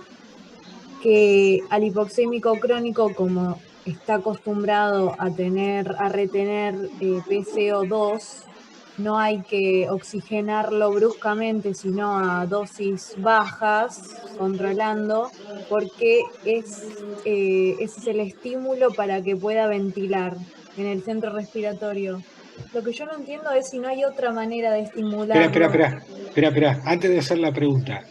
que al hipoxémico crónico, como está acostumbrado a retener PCO2, no hay que oxigenarlo bruscamente, sino a dosis bajas, controlando, porque ese es el estímulo para que pueda ventilar en el centro respiratorio. Lo que yo no entiendo es si no hay otra manera de estimularlo. Espera. Antes de hacer la pregunta,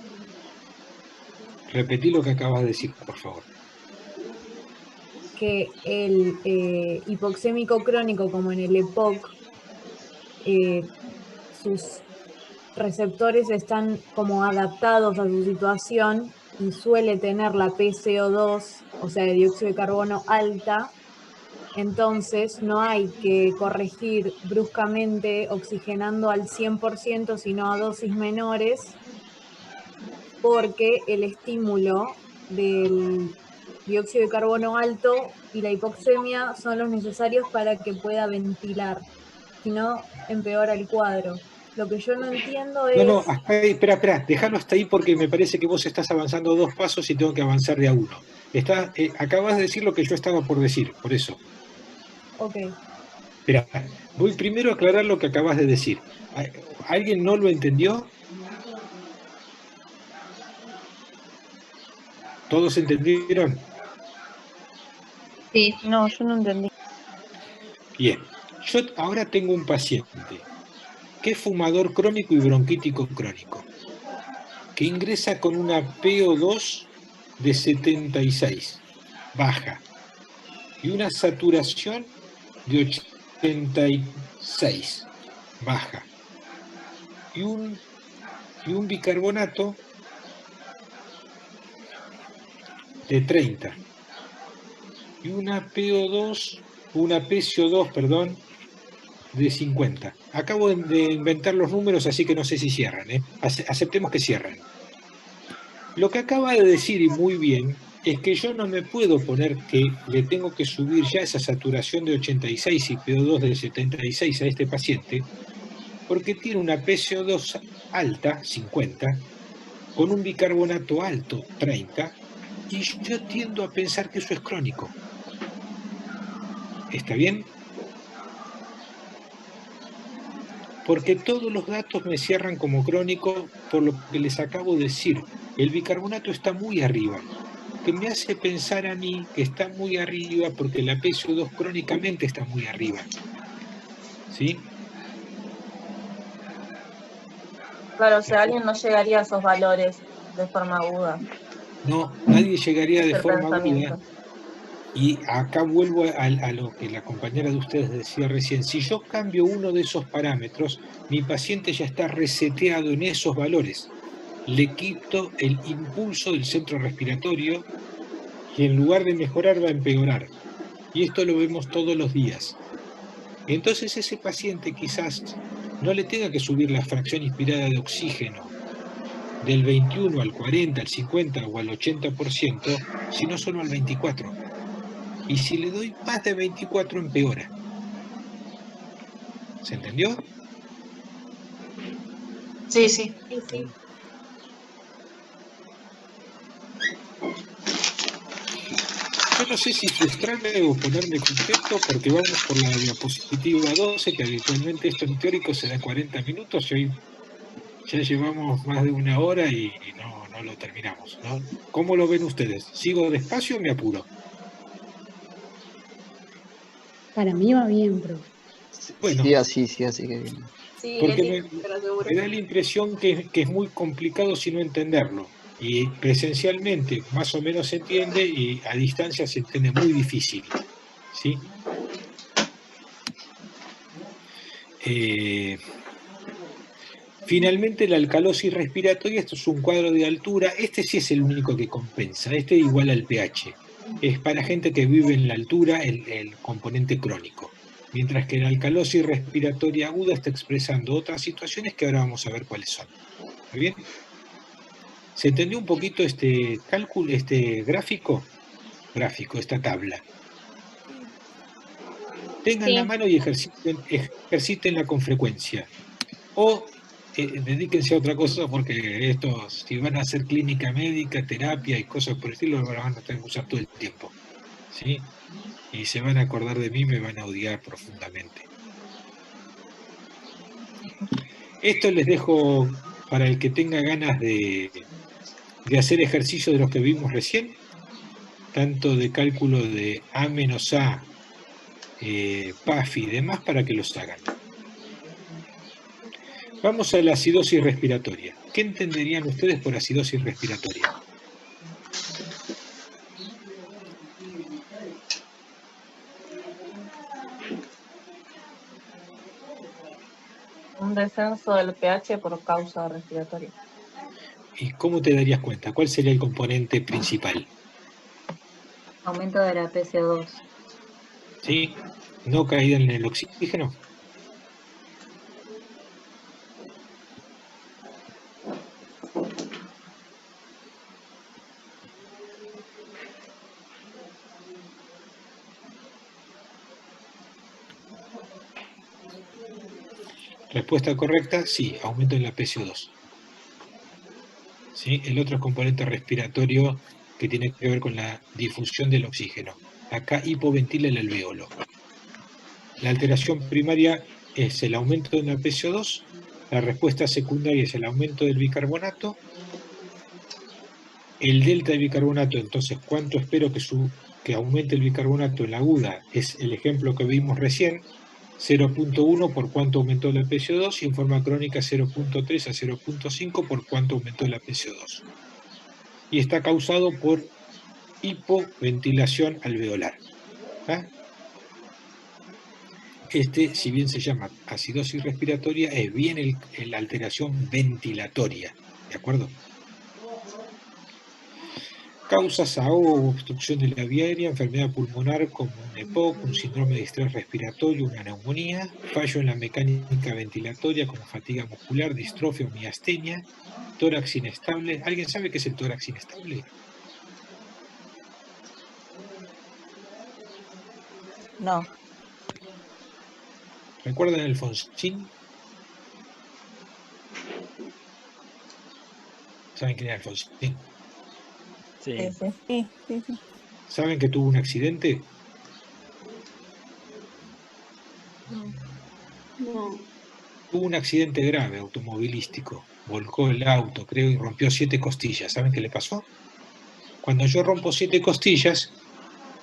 repetí lo que acabas de decir, por favor. Que el hipoxémico crónico, como en el EPOC, sus receptores están como adaptados a su situación y suele tener la PCO2, o sea, de dióxido de carbono alta. Entonces no hay que corregir bruscamente oxigenando al 100%, sino a dosis menores, porque el estímulo del dióxido de carbono alto y la hipoxemia son los necesarios para que pueda ventilar, si no empeora el cuadro. Lo que yo no entiendo es... No, hasta ahí, espera, déjalo hasta ahí porque me parece que vos estás avanzando 2 pasos y tengo que avanzar de a 1. Acabas de decir lo que yo estaba por decir, por eso. Ok. Espera, voy primero a aclarar lo que acabas de decir. ¿Alguien no lo entendió? ¿Todos entendieron? Sí. No, yo no entendí. Bien. Yo ahora tengo un paciente que es fumador crónico y bronquítico crónico, que ingresa con una PO2 de 76, baja, y una saturación de 86, baja, y un bicarbonato de 30, y una PCO2, perdón, de 50. Acabo de inventar los números, así que no sé si cierran, ¿eh? Aceptemos que cierran. Lo que acaba de decir, y muy bien, Es que yo no me puedo poner que le tengo que subir ya esa saturación de 86 y PO2 de 76 a este paciente, porque tiene una PCO2 alta, 50, con un bicarbonato alto, 30, y yo tiendo a pensar que eso es crónico. ¿Está bien? Porque todos los datos me cierran como crónico por lo que les acabo de decir. El bicarbonato está muy arriba, que me hace pensar a mí que está muy arriba porque la PCO2 crónicamente está muy arriba. ¿Sí? Claro, o sea, alguien no llegaría a esos valores de forma aguda. No, nadie llegaría de El forma pensamiento. aguda. Y acá vuelvo a lo que la compañera de ustedes decía recién. Si yo cambio uno de esos parámetros, mi paciente ya está reseteado en esos valores. Le quito el impulso del centro respiratorio y en lugar de mejorar va a empeorar. Y esto lo vemos todos los días. Entonces ese paciente quizás no le tenga que subir la fracción inspirada de oxígeno del 21 al 40, al 50 o al 80%, sino solo al 24%. Y si le doy más de 24, empeora. ¿Se entendió? Sí, sí. Yo no sé si frustrarme o ponerme contento porque vamos por la diapositiva 12, que habitualmente esto en teórico se da 40 minutos y hoy ya llevamos más de una hora y no lo terminamos, ¿no? ¿Cómo lo ven ustedes? ¿Sigo despacio o me apuro? Para mí va bien, profe. Bueno, Sí, así que bien. Sí, porque lento, pero seguro. me da la impresión que es muy complicado si no entenderlo. Y presencialmente más o menos se entiende y a distancia se entiende muy difícil. ¿Sí? Finalmente la alcalosis respiratoria, esto es un cuadro de altura, este sí es el único que compensa, este es igual al pH. Es para gente que vive en la altura el componente crónico. Mientras que la alcalosis respiratoria aguda está expresando otras situaciones que ahora vamos a ver cuáles son. ¿Está bien? ¿Se entendió un poquito este cálculo, este gráfico? Esta tabla. Tengan la mano y ejercítenla con frecuencia. O dedíquense a otra cosa porque esto, si van a hacer clínica médica, terapia y cosas por el estilo, lo van a tener que usar todo el tiempo. ¿Sí? Y se van a acordar de mí, me van a odiar profundamente. Esto les dejo para el que tenga ganas de hacer ejercicios de los que vimos recién, tanto de cálculo de A menos A, PAF y demás, para que los hagan. Vamos a la acidosis respiratoria. ¿Qué entenderían ustedes por acidosis respiratoria? Un descenso del pH por causa respiratoria. ¿Y cómo te darías cuenta? ¿Cuál sería el componente principal? Aumento de la PCO2. ¿Sí? ¿No caída en el oxígeno? Respuesta correcta, sí, aumento en la PCO2. ¿Sí? El otro es componente respiratorio que tiene que ver con la difusión del oxígeno. Acá hipoventila el alvéolo. La alteración primaria es el aumento de la PCO2, la respuesta secundaria es el aumento del bicarbonato, el delta de bicarbonato, entonces cuánto espero que aumente el bicarbonato en la aguda, es el ejemplo que vimos recién, 0.1 por cuánto aumentó la PCO2 y en forma crónica 0.3 a 0.5 por cuánto aumentó la PCO2. Y está causado por hipoventilación alveolar. ¿Ah? Si bien se llama acidosis respiratoria, es bien la alteración ventilatoria. ¿De acuerdo? Causas ahogo, obstrucción de la vía aérea, enfermedad pulmonar como un EPOC, un síndrome de estrés respiratorio, una neumonía, fallo en la mecánica ventilatoria como fatiga muscular, distrofia o miastenia, tórax inestable. ¿Alguien sabe qué es el tórax inestable? No. ¿Recuerdan el Alfonsín? ¿Saben quién era Alfonsín? Sí. Sí. ¿Saben que tuvo un accidente? No. Tuvo un accidente grave automovilístico. Volcó el auto, creo, y rompió 7 costillas. ¿Saben qué le pasó? Cuando yo rompo 7 costillas,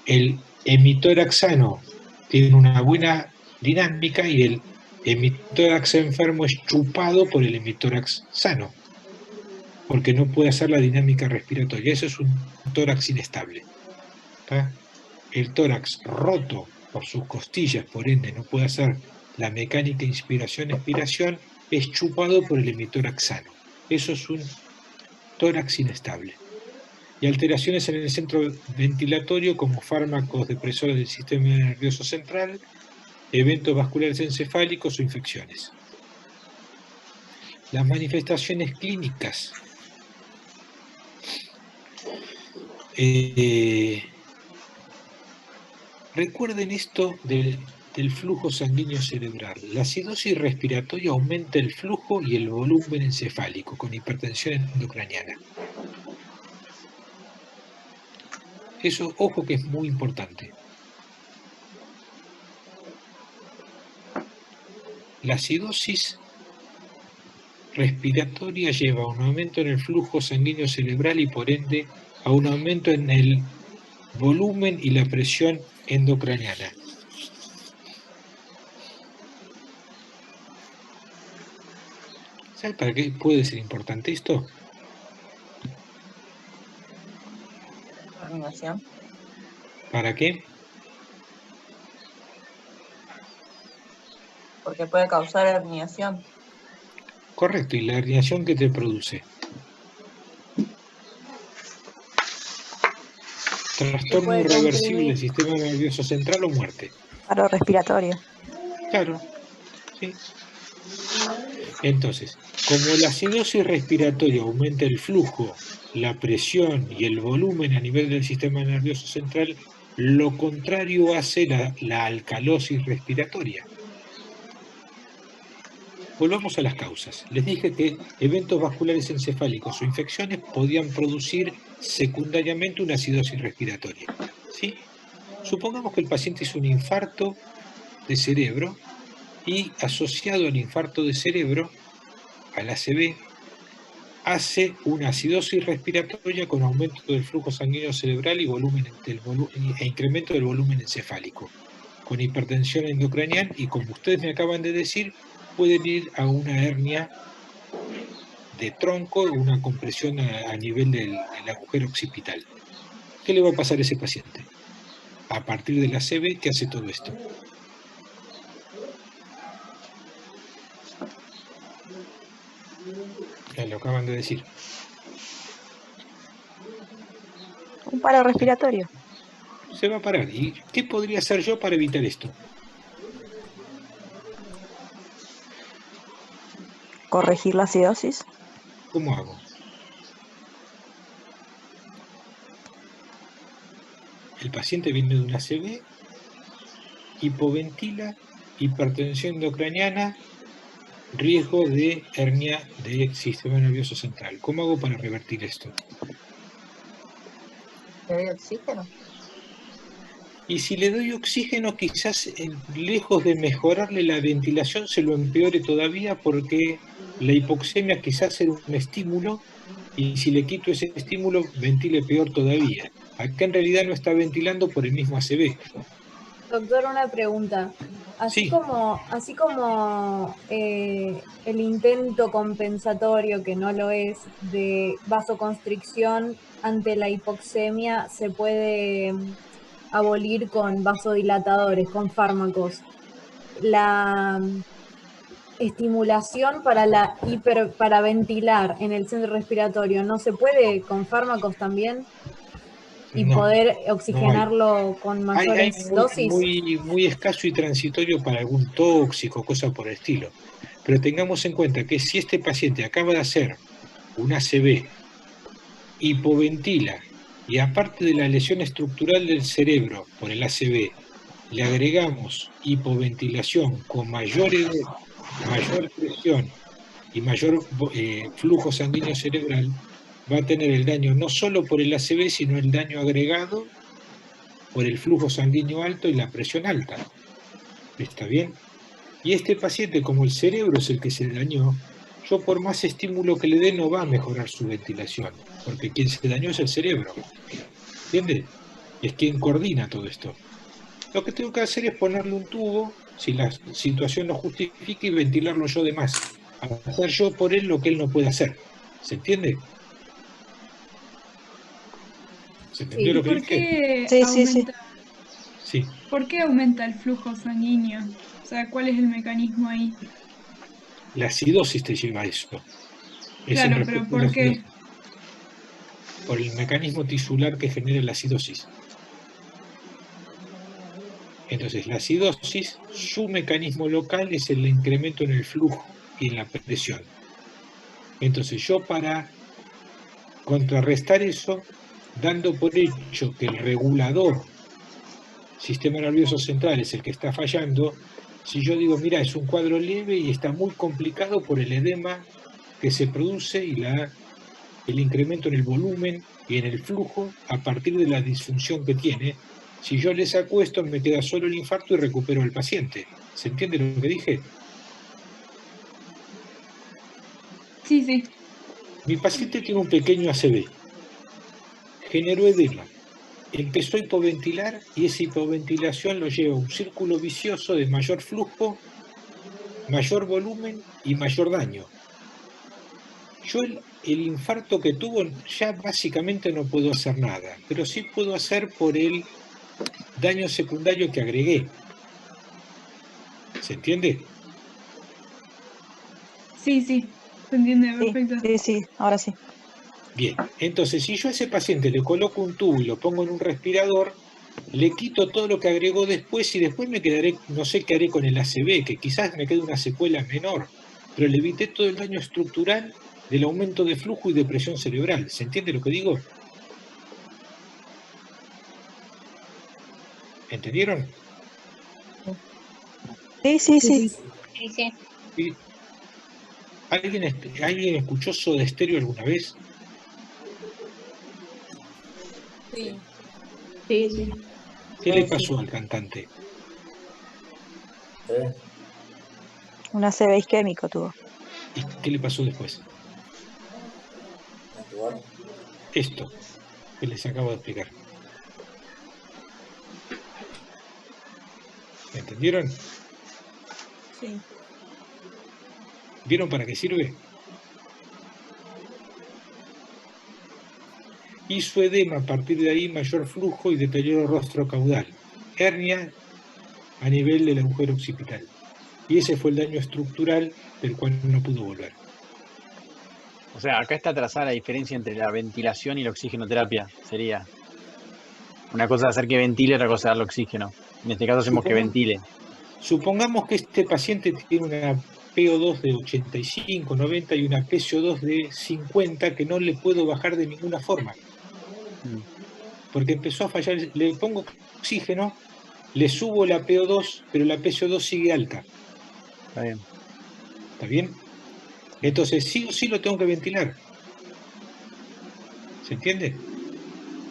el hemitórax sano tiene una buena dinámica y el hemitórax enfermo es chupado por el hemitórax sano, porque no puede hacer la dinámica respiratoria. Eso es un tórax inestable. ¿Tá? El tórax roto por sus costillas, por ende no puede hacer la mecánica inspiración-expiración, es chupado por el hemitórax sano. Eso es un tórax inestable. Y alteraciones en el centro ventilatorio como fármacos depresores del sistema nervioso central, eventos vasculares encefálicos o infecciones. Las manifestaciones clínicas. Recuerden esto del flujo sanguíneo cerebral. La acidosis respiratoria aumenta el flujo y el volumen encefálico con hipertensión endocraniana. Eso, ojo, que es muy importante. La acidosis respiratoria lleva a un aumento en el flujo sanguíneo cerebral y por ende a un aumento en el volumen y la presión endocraniana. ¿Sabe para qué puede ser importante esto? Herniación. ¿Para qué? Porque puede causar herniación. Correcto, ¿y la herniación qué te produce? Trastorno irreversible del sistema nervioso central o muerte. Paro respiratorio. Claro, sí. Entonces, como la acidosis respiratoria aumenta el flujo, la presión y el volumen a nivel del sistema nervioso central, lo contrario hace la alcalosis respiratoria. Volvamos a las causas. Les dije que eventos vasculares encefálicos o infecciones podían producir secundariamente una acidosis respiratoria. ¿Sí? Supongamos que el paciente hizo un infarto de cerebro y asociado al infarto de cerebro, al ACV, hace una acidosis respiratoria con aumento del flujo sanguíneo cerebral y e incremento del volumen encefálico, con hipertensión endocraniana y, como ustedes me acaban de decir, pueden ir a una hernia de tronco, una compresión a nivel del agujero occipital. ¿Qué le va a pasar a ese paciente? A partir del ACV, ¿qué hace todo esto? Ya lo acaban de decir. Un paro respiratorio. Se va a parar. ¿Y qué podría hacer yo para evitar esto? Corregir la acidosis. ¿Cómo hago? El paciente viene de una ACV, hipoventila, hipertensión endocraniana, riesgo de hernia del sistema nervioso central. ¿Cómo hago para revertir esto? ¿Le doy oxígeno? Y si le doy oxígeno, quizás lejos de mejorarle la ventilación, se lo empeore todavía, porque la hipoxemia quizás era un estímulo, y si le quito ese estímulo, ventile peor todavía. Acá en realidad no está ventilando por el mismo ACV. Doctor, una pregunta. Así como el intento compensatorio, que no lo es, de vasoconstricción ante la hipoxemia se puede abolir con vasodilatadores, con fármacos. La estimulación para ventilar en el centro respiratorio, ¿no se puede con fármacos también? Y no, poder oxigenarlo con mayores dosis. Muy escaso y transitorio para algún tóxico, cosa por el estilo. Pero tengamos en cuenta que si este paciente acaba de hacer un ACV, hipoventila, y aparte de la lesión estructural del cerebro por el ACV, le agregamos hipoventilación con mayor presión y mayor flujo sanguíneo cerebral, va a tener el daño no solo por el ACV, sino el daño agregado por el flujo sanguíneo alto y la presión alta. ¿Está bien? Y este paciente, como el cerebro es el que se dañó, yo por más estímulo que le dé no va a mejorar su ventilación, porque quien se dañó es el cerebro. ¿Entiendes? Es quien coordina todo esto. Lo que tengo que hacer es ponerle un tubo, si la situación lo justifica, y ventilarlo yo de más. Hacer yo por él lo que él no puede hacer. ¿Se entiende? ¿Se entendió lo que ¿Por dije? qué Sí. aumenta, Sí. ¿por qué aumenta el flujo sanguíneo? O sea, ¿cuál es el mecanismo ahí? La acidosis te lleva a eso. Es Claro, en pero respecto a la ¿por qué? acidosis. Por el mecanismo tisular que genera la acidosis. Entonces, la acidosis, su mecanismo local es el incremento en el flujo y en la presión. Entonces, yo para contrarrestar eso, dando por hecho que el regulador sistema nervioso central es el que está fallando, si yo digo, mira, es un cuadro leve y está muy complicado por el edema que se produce y el incremento en el volumen y en el flujo a partir de la disfunción que tiene, si yo le saco esto me queda solo el infarto y recupero al paciente. ¿Se entiende lo que dije? Sí. Mi paciente tiene un pequeño ACV, generó edema, empezó a hipoventilar y esa hipoventilación lo lleva a un círculo vicioso de mayor flujo, mayor volumen y mayor daño. Yo el infarto que tuvo ya básicamente no puedo hacer nada, pero sí puedo hacer por el daño secundario que agregué. ¿Se entiende? Sí, se entiende, perfecto. Sí, ahora sí. Bien, entonces si yo a ese paciente le coloco un tubo y lo pongo en un respirador, le quito todo lo que agregó después y después me quedaré, no sé qué haré con el ACV, que quizás me quede una secuela menor, pero le evité todo el daño estructural del aumento de flujo y de presión cerebral. ¿Se entiende lo que digo? ¿Entendieron? Sí. ¿Sí? ¿Alguien escuchó Soda Stereo alguna vez? Sí. ¿Qué le pasó al cantante? Un ACV isquémico tuvo. ¿Y qué le pasó después? Esto que les acabo de explicar. ¿Me entendieron? Sí. ¿Vieron para qué sirve? Y su edema, a partir de ahí, mayor flujo y deterioro rostrocaudal. Hernia a nivel del agujero occipital. Y ese fue el daño estructural del cual no pudo volver. O sea, acá está trazada la diferencia entre la ventilación y la oxigenoterapia. Sería una cosa hacer que ventile, otra cosa darle oxígeno. En este caso hacemos que ventile. Supongamos que este paciente tiene una PO2 de 85, 90 y una PCO2 de 50 que no le puedo bajar de ninguna forma. Porque empezó a fallar, le pongo oxígeno, le subo la PO2, pero la PCO2 sigue alta. Está bien. ¿Está bien? Entonces sí o sí lo tengo que ventilar. ¿Se entiende?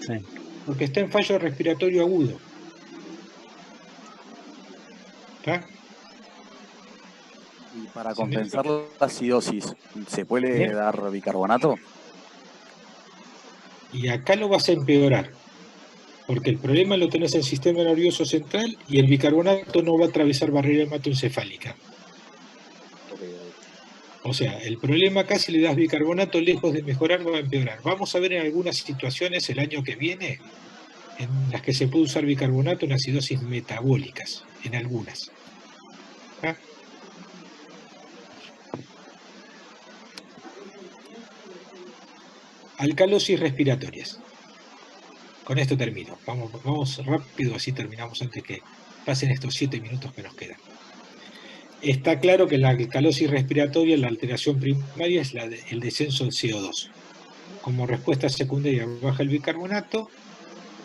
Sí. Porque está en fallo respiratorio agudo. ¿Está? Y para compensar la acidosis, ¿se puede dar bicarbonato? Y acá lo vas a empeorar. Porque el problema lo tenés en el sistema nervioso central y el bicarbonato no va a atravesar barrera hematoencefálica. O sea, el problema acá si le das bicarbonato lejos de mejorar va a empeorar. Vamos a ver en algunas situaciones el año que viene en las que se puede usar bicarbonato en acidosis metabólicas, en algunas. ¿Ah? Alcalosis respiratorias. Con esto termino. Vamos rápido, así terminamos antes que pasen estos 7 minutos que nos quedan. Está claro que la alcalosis respiratoria, la alteración primaria es el descenso del CO2. Como respuesta secundaria baja el bicarbonato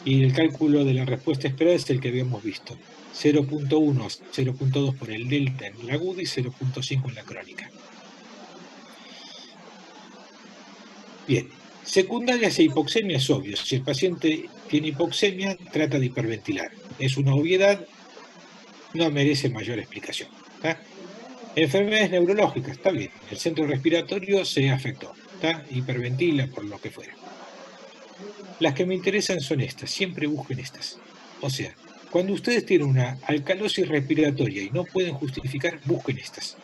y el cálculo de la respuesta esperada es el que habíamos visto. 0.1, 0.2 por el delta en la aguda y 0.5 en la crónica. Bien, secundarias e hipoxemia es obvio. Si el paciente tiene hipoxemia, trata de hiperventilar. Es una obviedad, no merece mayor explicación. ¿Está? Enfermedades neurológicas, está bien. El centro respiratorio se afectó, ¿está? Hiperventila por lo que fuera. Las que me interesan son estas, siempre busquen estas. O sea, cuando ustedes tienen una alcalosis respiratoria y no pueden justificar, busquen estas.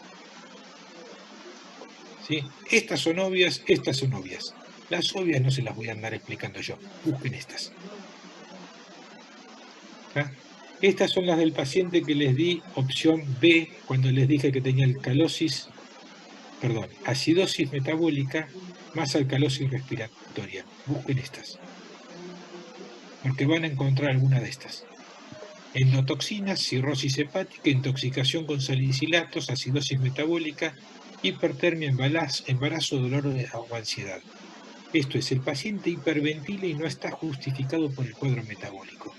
¿Sí? Estas son obvias, estas son obvias. Las obvias no se las voy a andar explicando yo, busquen estas. ¿Está? Estas son las del paciente que les di opción B cuando les dije que tenía acidosis metabólica más alcalosis respiratoria. Busquen estas. Porque van a encontrar alguna de estas. Endotoxinas, cirrosis hepática, intoxicación con salicilatos, acidosis metabólica, hipertermia, embarazo, dolor o ansiedad. Esto es, el paciente hiperventila y no está justificado por el cuadro metabólico.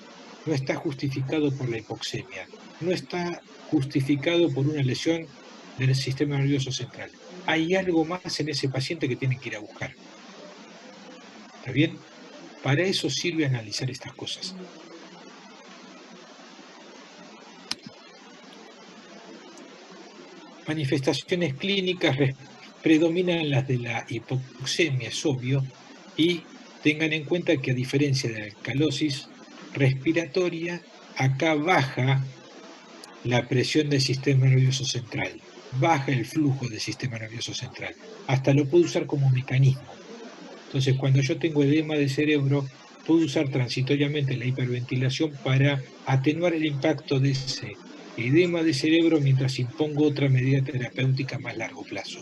No está justificado por la hipoxemia, no está justificado por una lesión del sistema nervioso central. Hay algo más en ese paciente que tienen que ir a buscar. ¿Está bien? Para eso sirve analizar estas cosas. Manifestaciones clínicas predominan las de la hipoxemia, es obvio, y tengan en cuenta que a diferencia de la alcalosis respiratoria, acá baja la presión del sistema nervioso central, baja el flujo del sistema nervioso central, hasta lo puedo usar como mecanismo. Entonces, cuando yo tengo edema de cerebro, puedo usar transitoriamente la hiperventilación para atenuar el impacto de ese edema de cerebro mientras impongo otra medida terapéutica a más largo plazo.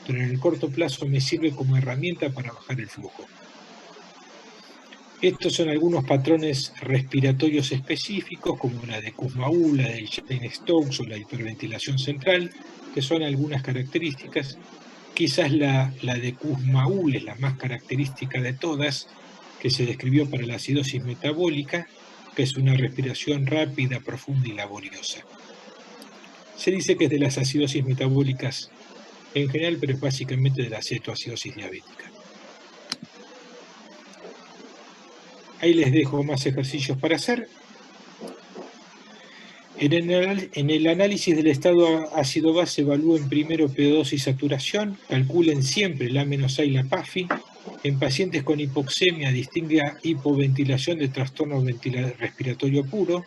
Pero en el corto plazo me sirve como herramienta para bajar el flujo. Estos son algunos patrones respiratorios específicos, como la de Kussmaul, la de Cheyne-Stokes o la hiperventilación central, que son algunas características. Quizás la de Kussmaul es la más característica de todas, que se describió para la acidosis metabólica, que es una respiración rápida, profunda y laboriosa. Se dice que es de las acidosis metabólicas en general, pero es básicamente de la cetoacidosis diabética. Ahí les dejo más ejercicios para hacer. En el análisis del estado ácido-base evalúen primero PO2 y saturación, calculen siempre la -A y la PAFI. En pacientes con hipoxemia distinga hipoventilación de trastorno respiratorio puro.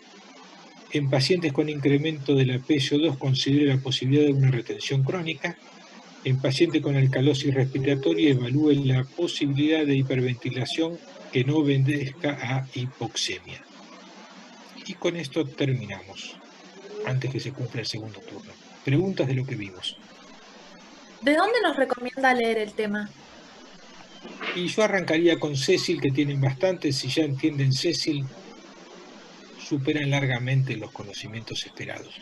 En pacientes con incremento de la PSO2 considere la posibilidad de una retención crónica. En pacientes con alcalosis respiratoria evalúe la posibilidad de hiperventilación que no obedezca a hipoxemia. Y con esto terminamos, antes que se cumpla el segundo turno. Preguntas de lo que vimos. ¿De dónde nos recomienda leer el tema? Y yo arrancaría con Cecil, que tienen bastante. Si ya entienden Cecil, superan largamente los conocimientos esperados.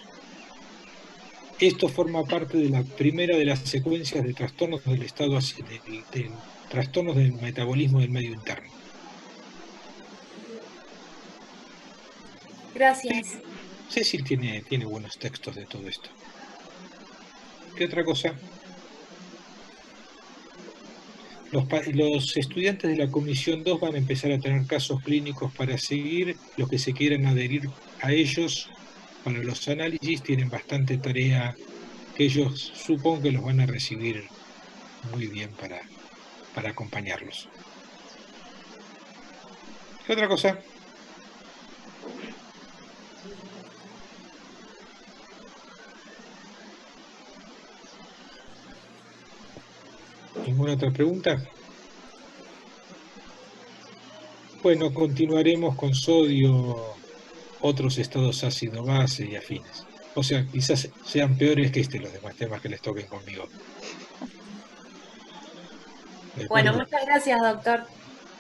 Esto forma parte de la primera de las secuencias de trastornos del estado de trastornos del metabolismo del medio interno. Gracias. Cecil tiene buenos textos de todo esto. ¿Qué otra cosa? Los estudiantes de la Comisión 2 van a empezar a tener casos clínicos para seguir. Los que se quieran adherir a ellos para los análisis tienen bastante tarea que ellos supongo que los van a recibir muy bien para acompañarlos. ¿Qué otra cosa? ¿Ninguna otra pregunta? Bueno, continuaremos con sodio, otros estados ácido-base y afines. O sea, quizás sean peores que los demás temas que les toquen conmigo. Bueno, muchas gracias, doctor.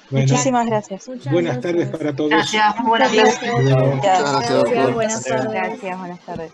Bueno, muchísimas gracias. Buenas tardes para todos. Gracias, buenas tardes. Gracias, doctor. Buenas tardes. Gracias, buenas tardes.